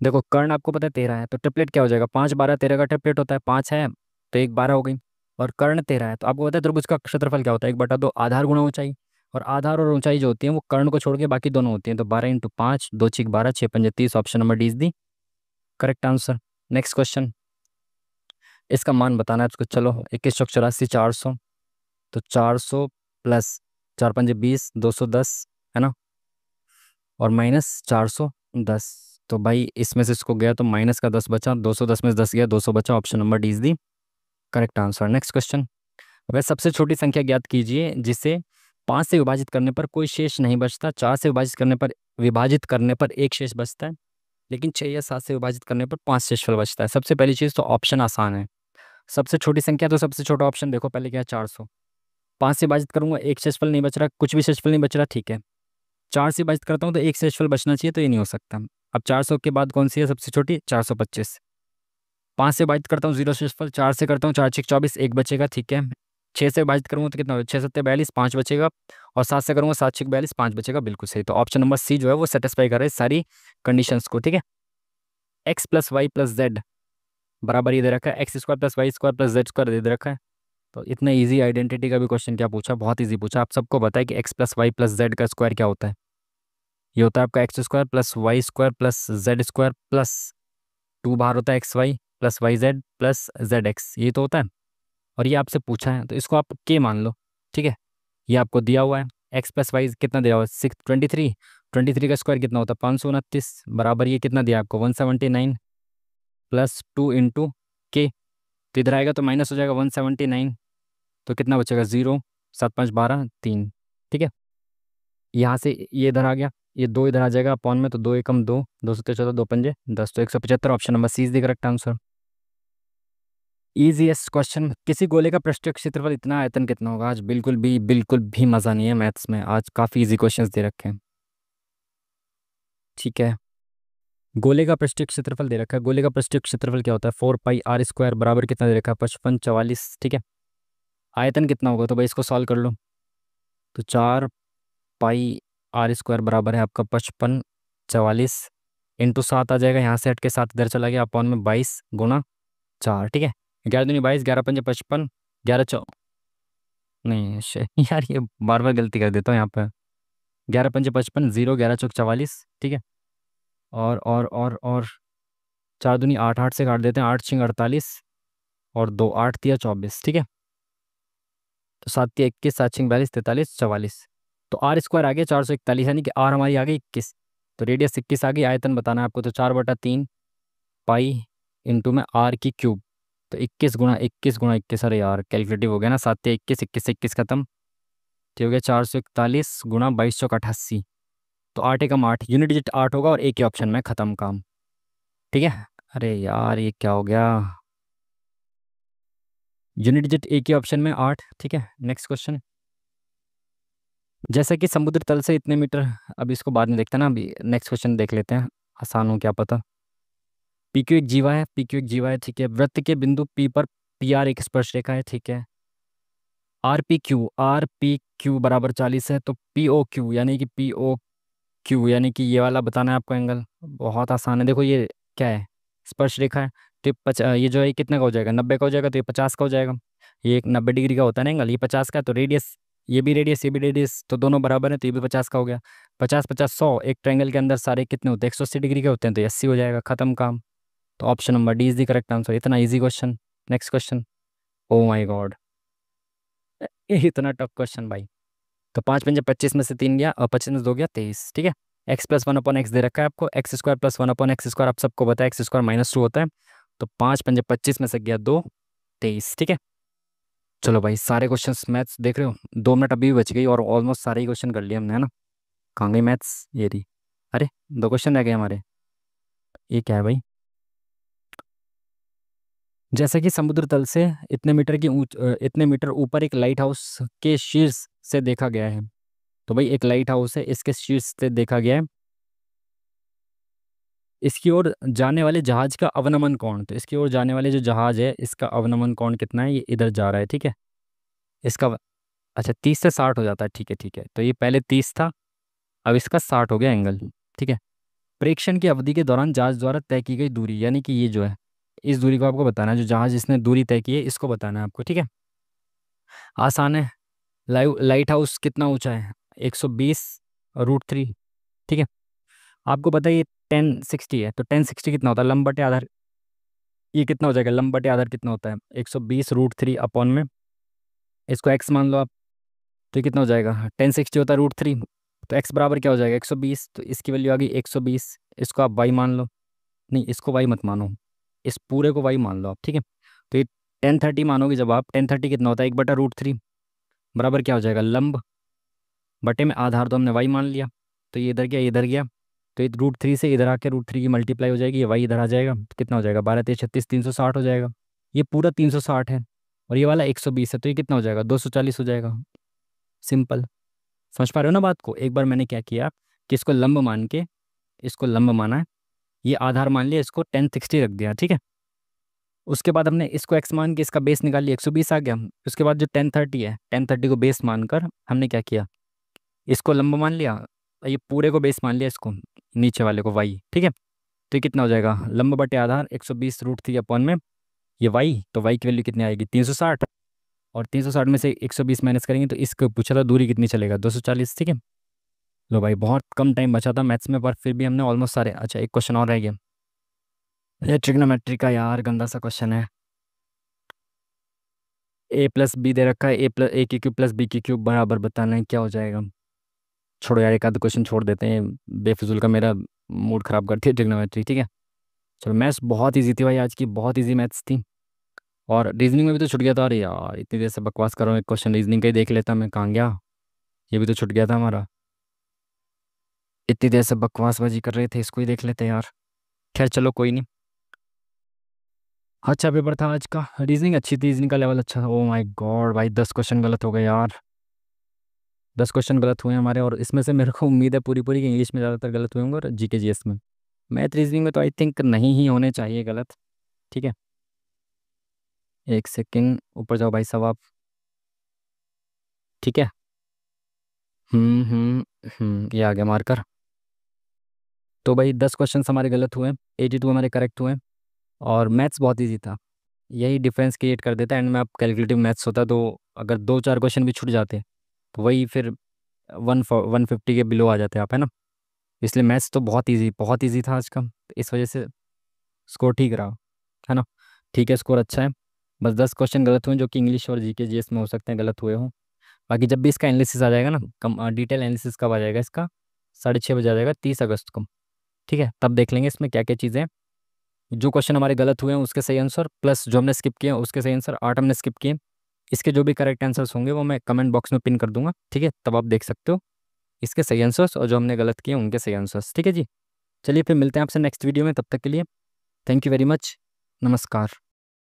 देखो कर्ण आपको पता है 13 है, तो ट्रिपलेट क्या हो जाएगा, 5 12 13 का ट्रिपलेट होता है, 5 है तो एक 12 हो गई, और कर्ण 13 है, तो आपको पता है त्रिभुज का क्षेत्रफल क्या होता है, 1/2 आधार गुणा ऊंचाई। और आधार और ऊंचाई जो होती है वो कर्ण को छोड़ के बाकी दोनों होती हैं। तो 12 × 5, 2 × 6 = 12, 6 × 5 = 30, option number D is the correct answer. Next question, इसका मान बताना है आपको। चलो 21 × 84 400, तो 400 प्लस 4 × 5 = 20, 210 है ना, और माइनस 410। तो भाई इसमें से इसको गया तो माइनस का 10 बचा, 210 में से 10 गया, 200 बचा, option number D is the correct answer. Next question, वह सबसे छोटी संख्या ज्ञात कीजिए जिसे 5 से विभाजित करने पर कोई शेष नहीं बचता, 4 से विभाजित करने पर एक शेष बचता है, लेकिन 6 या 7 से विभाजित करने पर 5 शेषफल बचता है। सबसे पहली चीज़ तो ऑप्शन आसान है। सबसे छोटी संख्या तो सबसे छोटा ऑप्शन देखो पहले क्या है, 400। 5 से विभाजित करूंगा, एक शेषफल नहीं बच रहा, कुछ भी शेषफल नहीं बच रहा, ठीक है। 4 से विभाजित करता हूँ तो एक शेषफल बचना चाहिए, तो ये नहीं हो सकता। अब 400 के बाद कौन सी है सबसे छोटी, 425। 5 से विभाजित करता हूँ, 0 शेषफल। 4 से करता हूँ, 4 × 6 = 24, एक बचेगा, ठीक है। 6 से विभाजित करूँगा तो कितना होगा, 6 × 7 = 42, 5 बचेगा। और 7 से करूँगा, 7 × 6 = 42, 5 बचेगा, बिल्कुल सही। तो ऑप्शन नंबर सी जो है वो सेटिस्फाई कर रहा है सारी कंडीशंस को, ठीक है। X plus Y plus Z बराबर ये दे रखा है, x² + y² + z² दे रखा है। तो इतना इजी आइडेंटिटी का भी क्वेश्चन क्या पूछा, बहुत इजी पूछा। आप सबको पता है कि x plus Y plus Z का स्क्वायर क्या होता है। ये होता है आपका x² + y² + z² प्लस 2 बाहर होता है xy + yz + zx, ये तो होता है। और ये आपसे पूछा है तो इसको आप k मान लो, ठीक है। ये आपको दिया हुआ है, x + y कितना दिया हुआ है, 623। 23 का स्क्वायर कितना होता है, 529, बराबर ये कितना दिया आपको, 179 + 2 × k। तो इधर आएगा तो माइनस हो जाएगा 179, तो कितना बचेगा 0, 7 × 5 = 12, 3, ठीक है। यहाँ से ये इधर आ गया, ये 2 इधर आ जाएगा अपॉन में, तो 2 एकम 2, 2 7 14, 2 पंजे 10, तो 175, option number C is the correct answer. Easiest question, किसी गोले का पृष्ठीय क्षेत्रफल इतना, आयतन कितना होगा। आज बिल्कुल भी मज़ा नहीं है मैथ्स में, आज काफ़ी इजी क्वेश्चंस दे रखे हैं, ठीक है। गोले का पृष्ठीय क्षेत्रफल दे रखा है, गोले का पृष्ठीय क्षेत्रफल क्या होता है, 4πr² बराबर कितना दे रखा है, 55 44, ठीक है। आयतन कितना होगा, तो भाई इसको सॉल्व कर लो। तो 4πr² बराबर है आपका 55 44 इंटू 7 आ जाएगा, यहाँ से हट के 7 इधर चला गया, अपॉन में 22 × 4, ठीक है। 11 दूनी 22, 11 पंजे 55, 11 चौ नहीं यार ये बार बार गलती कर देता हूँ यहाँ पर। 11 पंजे 55, 0 11 चौक 44, ठीक है। और 4 दूनी 8, 8 से काट देते हैं, 8 छिंग 48, और 2 8 तिया 24, ठीक है। तो 7 तिया 21, 7 छिंग 42, 43 44। तो r² आ गया 441, यानी कि r हमारी आ गई 21, तो रेडियस 21 आ गई। आयतन बताना है आपको, तो 4/3 पाई इंटू में r³। तो 21 × 21 × 21, अरे यार कैलकुलेटिव हो गया ना, 7 तिया 21, 21 से 21 खत्म, तो हो गया 441 × 22 चौक 88। तो 8 एकम 8, यूनिट डिजिट 8 होगा, और एक ही ऑप्शन में खत्म काम, ठीक है। अरे यार ये क्या हो गया, यूनिट डिजिट एक ही ऑप्शन में 8, ठीक है। नेक्स्ट क्वेश्चन, जैसा कि समुद्र तल से इतने मीटर, अब इसको बाद में देखते हैं ना, अभी नेक्स्ट क्वेश्चन देख लेते हैं, आसान हो क्या पता। PQ एक जीवा है, PQ एक जीवा है, ठीक है। वृत्त के बिंदु P पर PR एक स्पर्श रेखा है, ठीक है। RPQ बराबर 40 है, तो POQ यानी कि ये वाला बताना है आपको एंगल, बहुत आसान है। देखो ये क्या है, स्पर्श रेखा है, तो ये जो है ये कितने का हो जाएगा, 90 का हो जाएगा, तो ये 50 का हो जाएगा। ये एक 90 डिग्री का होता है ना एंगल, ये 50 का है, तो रेडियस ये भी रेडियस तो दोनों बराबर है, तो ये भी 50 का हो गया। 50 50 100, एक ट्रायंगल के अंदर सारे कितने होते हैं, 180 डिग्री के होते हैं, तो 80 हो जाएगा, खत्म काम। तो option number D is the correct answer. इतना इजी क्वेश्चन। नेक्स्ट क्वेश्चन, ओ माई गॉड, ये इतना टफ क्वेश्चन भाई। तो 5 पंजे 25 में से 3 गया, और 25 में से 2 गया 23, ठीक है। x+1/x दे रखा है आपको, x² + 1/x², आप सबको पता है x² -2 होता है। तो 5 पंजे 25 में से गया 2, 23, ठीक है। चलो भाई सारे क्वेश्चंस मैथ्स देख रहे हो, 2 मिनट अभी भी बच गई, और ऑलमोस्ट सारे ही क्वेश्चन कर लिए हमने, है ना। कहाँ गई मैथ्स, ये रही। अरे 2 क्वेश्चन रह गए हमारे, ये क्या है भाई। जैसा कि समुद्र तल से इतने मीटर ऊपर एक लाइट हाउस के शीर्ष से देखा गया है। तो भाई एक लाइट हाउस है, इसके शीर्ष से देखा गया है। इसकी ओर जाने वाले जहाज का अवनमन कोण, तो इसकी ओर जाने वाले जो जहाज है इसका अवनमन कोण कितना है, ये इधर जा रहा है, ठीक है। इसका अच्छा 30 से 60 हो जाता है, ठीक है ठीक है। तो ये पहले 30 था, अब इसका 60 हो गया एंगल, ठीक है। प्रेक्षण की अवधि के दौरान जहाज द्वारा तय की गई दूरी, यानी कि ये जो है इस दूरी को आपको बताना है, जो जहाज इसने दूरी तय की है इसको बताना है आपको, ठीक है। आसान है। लाइट हाउस कितना ऊंचा है, 120√3। ठीक है, आपको पता है ये 1060 है, तो 1060 कितना होता है, लंब बटे आधार, ये कितना हो जाएगा, लंब बटे आधार कितना होता है 120√3 अपॉन में इसको x मान लो आप, तो ये कितना हो जाएगा 1060 होता है √3, तो x बराबर क्या हो जाएगा 120, तो इसकी वैल्यू आ गई 120, इसको आप y मान लो, नहीं इसको y मत मानो, इस पूरे को y मान लो आप। ठीक है, तो ये 1030 मानोगे जब आप, 1030 कितना होता है 1/√3 बराबर क्या हो जाएगा लंब बटे में आधार, तो हमने y मान लिया, तो ये इधर गया ये इधर गया, तो ये √3 से इधर आके √3 की मल्टीप्लाई हो जाएगी, ये y इधर आ जाएगा, तो कितना हो जाएगा 12×3 = 36, 360 हो जाएगा, ये पूरा 360 है और ये वाला 120 है, तो ये कितना हो जाएगा 240 हो जाएगा। सिंपल, समझ पा रहे हो ना बात को। एक बार मैंने क्या किया कि इसको लंब मान के, इसको लंब माना है, ये आधार मान लिया, इसको 1060 रख दिया। ठीक है, उसके बाद हमने इसको x मान के इसका बेस निकाल लिया, 120 आ गया। उसके बाद जो 1030 है, 1030 को बेस मानकर हमने क्या किया, इसको लंब मान लिया, ये पूरे को बेस मान लिया, इसको नीचे वाले को y। ठीक है, तो ये कितना हो जाएगा लंब बटे आधार 120√3 अपॉन में ये y, तो y की वैल्यू कितनी आएगी 360, और 360 में से 120 माइनस करेंगे तो इसको पूछा था दूरी कितनी चलेगा 240। ठीक है, लो भाई बहुत कम टाइम बचा था मैथ्स में, पर फिर भी हमने ऑलमोस्ट सारे। अच्छा एक क्वेश्चन और रह गया, ये ट्रिग्नोमेट्री का यार गंदा सा क्वेश्चन है। a+b दे रखा है, a की क्यूब प्लस बी की क्यूब बराबर बताना है, क्या हो जाएगा। छोड़ो यार, एक आध क्वेश्चन छोड़ देते हैं, बेफिजूल का मेरा मूड खराब करती है ट्रिग्नोमेट्री। ठीक है, चलो मैथ्स बहुत ईजी थी भाई, आज की बहुत ईजी मैथ्स थी, और रीजनिंग में भी तो छूट गया था। अरे यार इतनी देर से बकवास कर रहा हूँ, एक क्वेश्चन रीजनिंग का ही देख लेता मैं, कहाँ गया, ये भी तो छूट गया था हमारा। इतनी देर से बकवासबाजी कर रहे थे, इसको ही देख लेते यार। खैर चलो कोई नहीं। अच्छा पेपर था आज का, रीजनिंग अच्छी थी, रीजनिंग का लेवल अच्छा था। ओ माय गॉड भाई 10 क्वेश्चन गलत हो गए यार, 10 क्वेश्चन गलत हुए हमारे, और इसमें से मेरे को उम्मीद है पूरी पूरी कि इंग्लिश में ज़्यादातर गलत हुए होंगे और जीके जीएस में। मैथ रीजनिंग में तो आई थिंक नहीं ही होने चाहिए गलत। ठीक है, एक सेकंड ऊपर जाओ भाई साहब आप। ठीक है, ये आ गया मार्कर। तो भाई 10 क्वेश्चन हमारे गलत हुए, 82 हमारे करेक्ट हुए, और मैथ्स बहुत ईजी था। यही डिफरेंस क्रिएट कर देता है एंड में। आप कैलकुलेटिव मैथ्स होता तो अगर 2-4 क्वेश्चन भी छूट जाते तो वही फिर 150 के बिलो आ जाते आप, है ना। इसलिए मैथ्स तो बहुत ईजी था आज का, तो इस वजह से स्कोर ठीक रहा, है ना। ठीक है, स्कोर अच्छा है। बस 10 क्वेश्चन गलत हुए जो कि इंग्लिश और जीके जीएस में हो सकते हैं गलत हुए हों। बाकी जब भी इसका एनालिसिस आ जाएगा ना, कम डिटेल एनालिसिस कब आ जाएगा इसका, 6:30 बजे आ जाएगा 30 अगस्त को। ठीक है, तब देख लेंगे इसमें क्या क्या चीज़ें हैं। जो क्वेश्चन हमारे गलत हुए हैं उसके सही आंसर, प्लस जो हमने स्किप किए हैं उसके सही आंसर, 8 हमने स्किप किए। इसके जो भी करेक्ट आंसर्स होंगे वो मैं कमेंट बॉक्स में पिन कर दूंगा। ठीक है, तब आप देख सकते हो इसके सही आंसर्स और जो हमने गलत किए उनके सही आंसर्स। ठीक है जी, चलिए फिर मिलते हैं आपसे नेक्स्ट वीडियो में, तब तक के लिए थैंक यू वेरी मच, नमस्कार।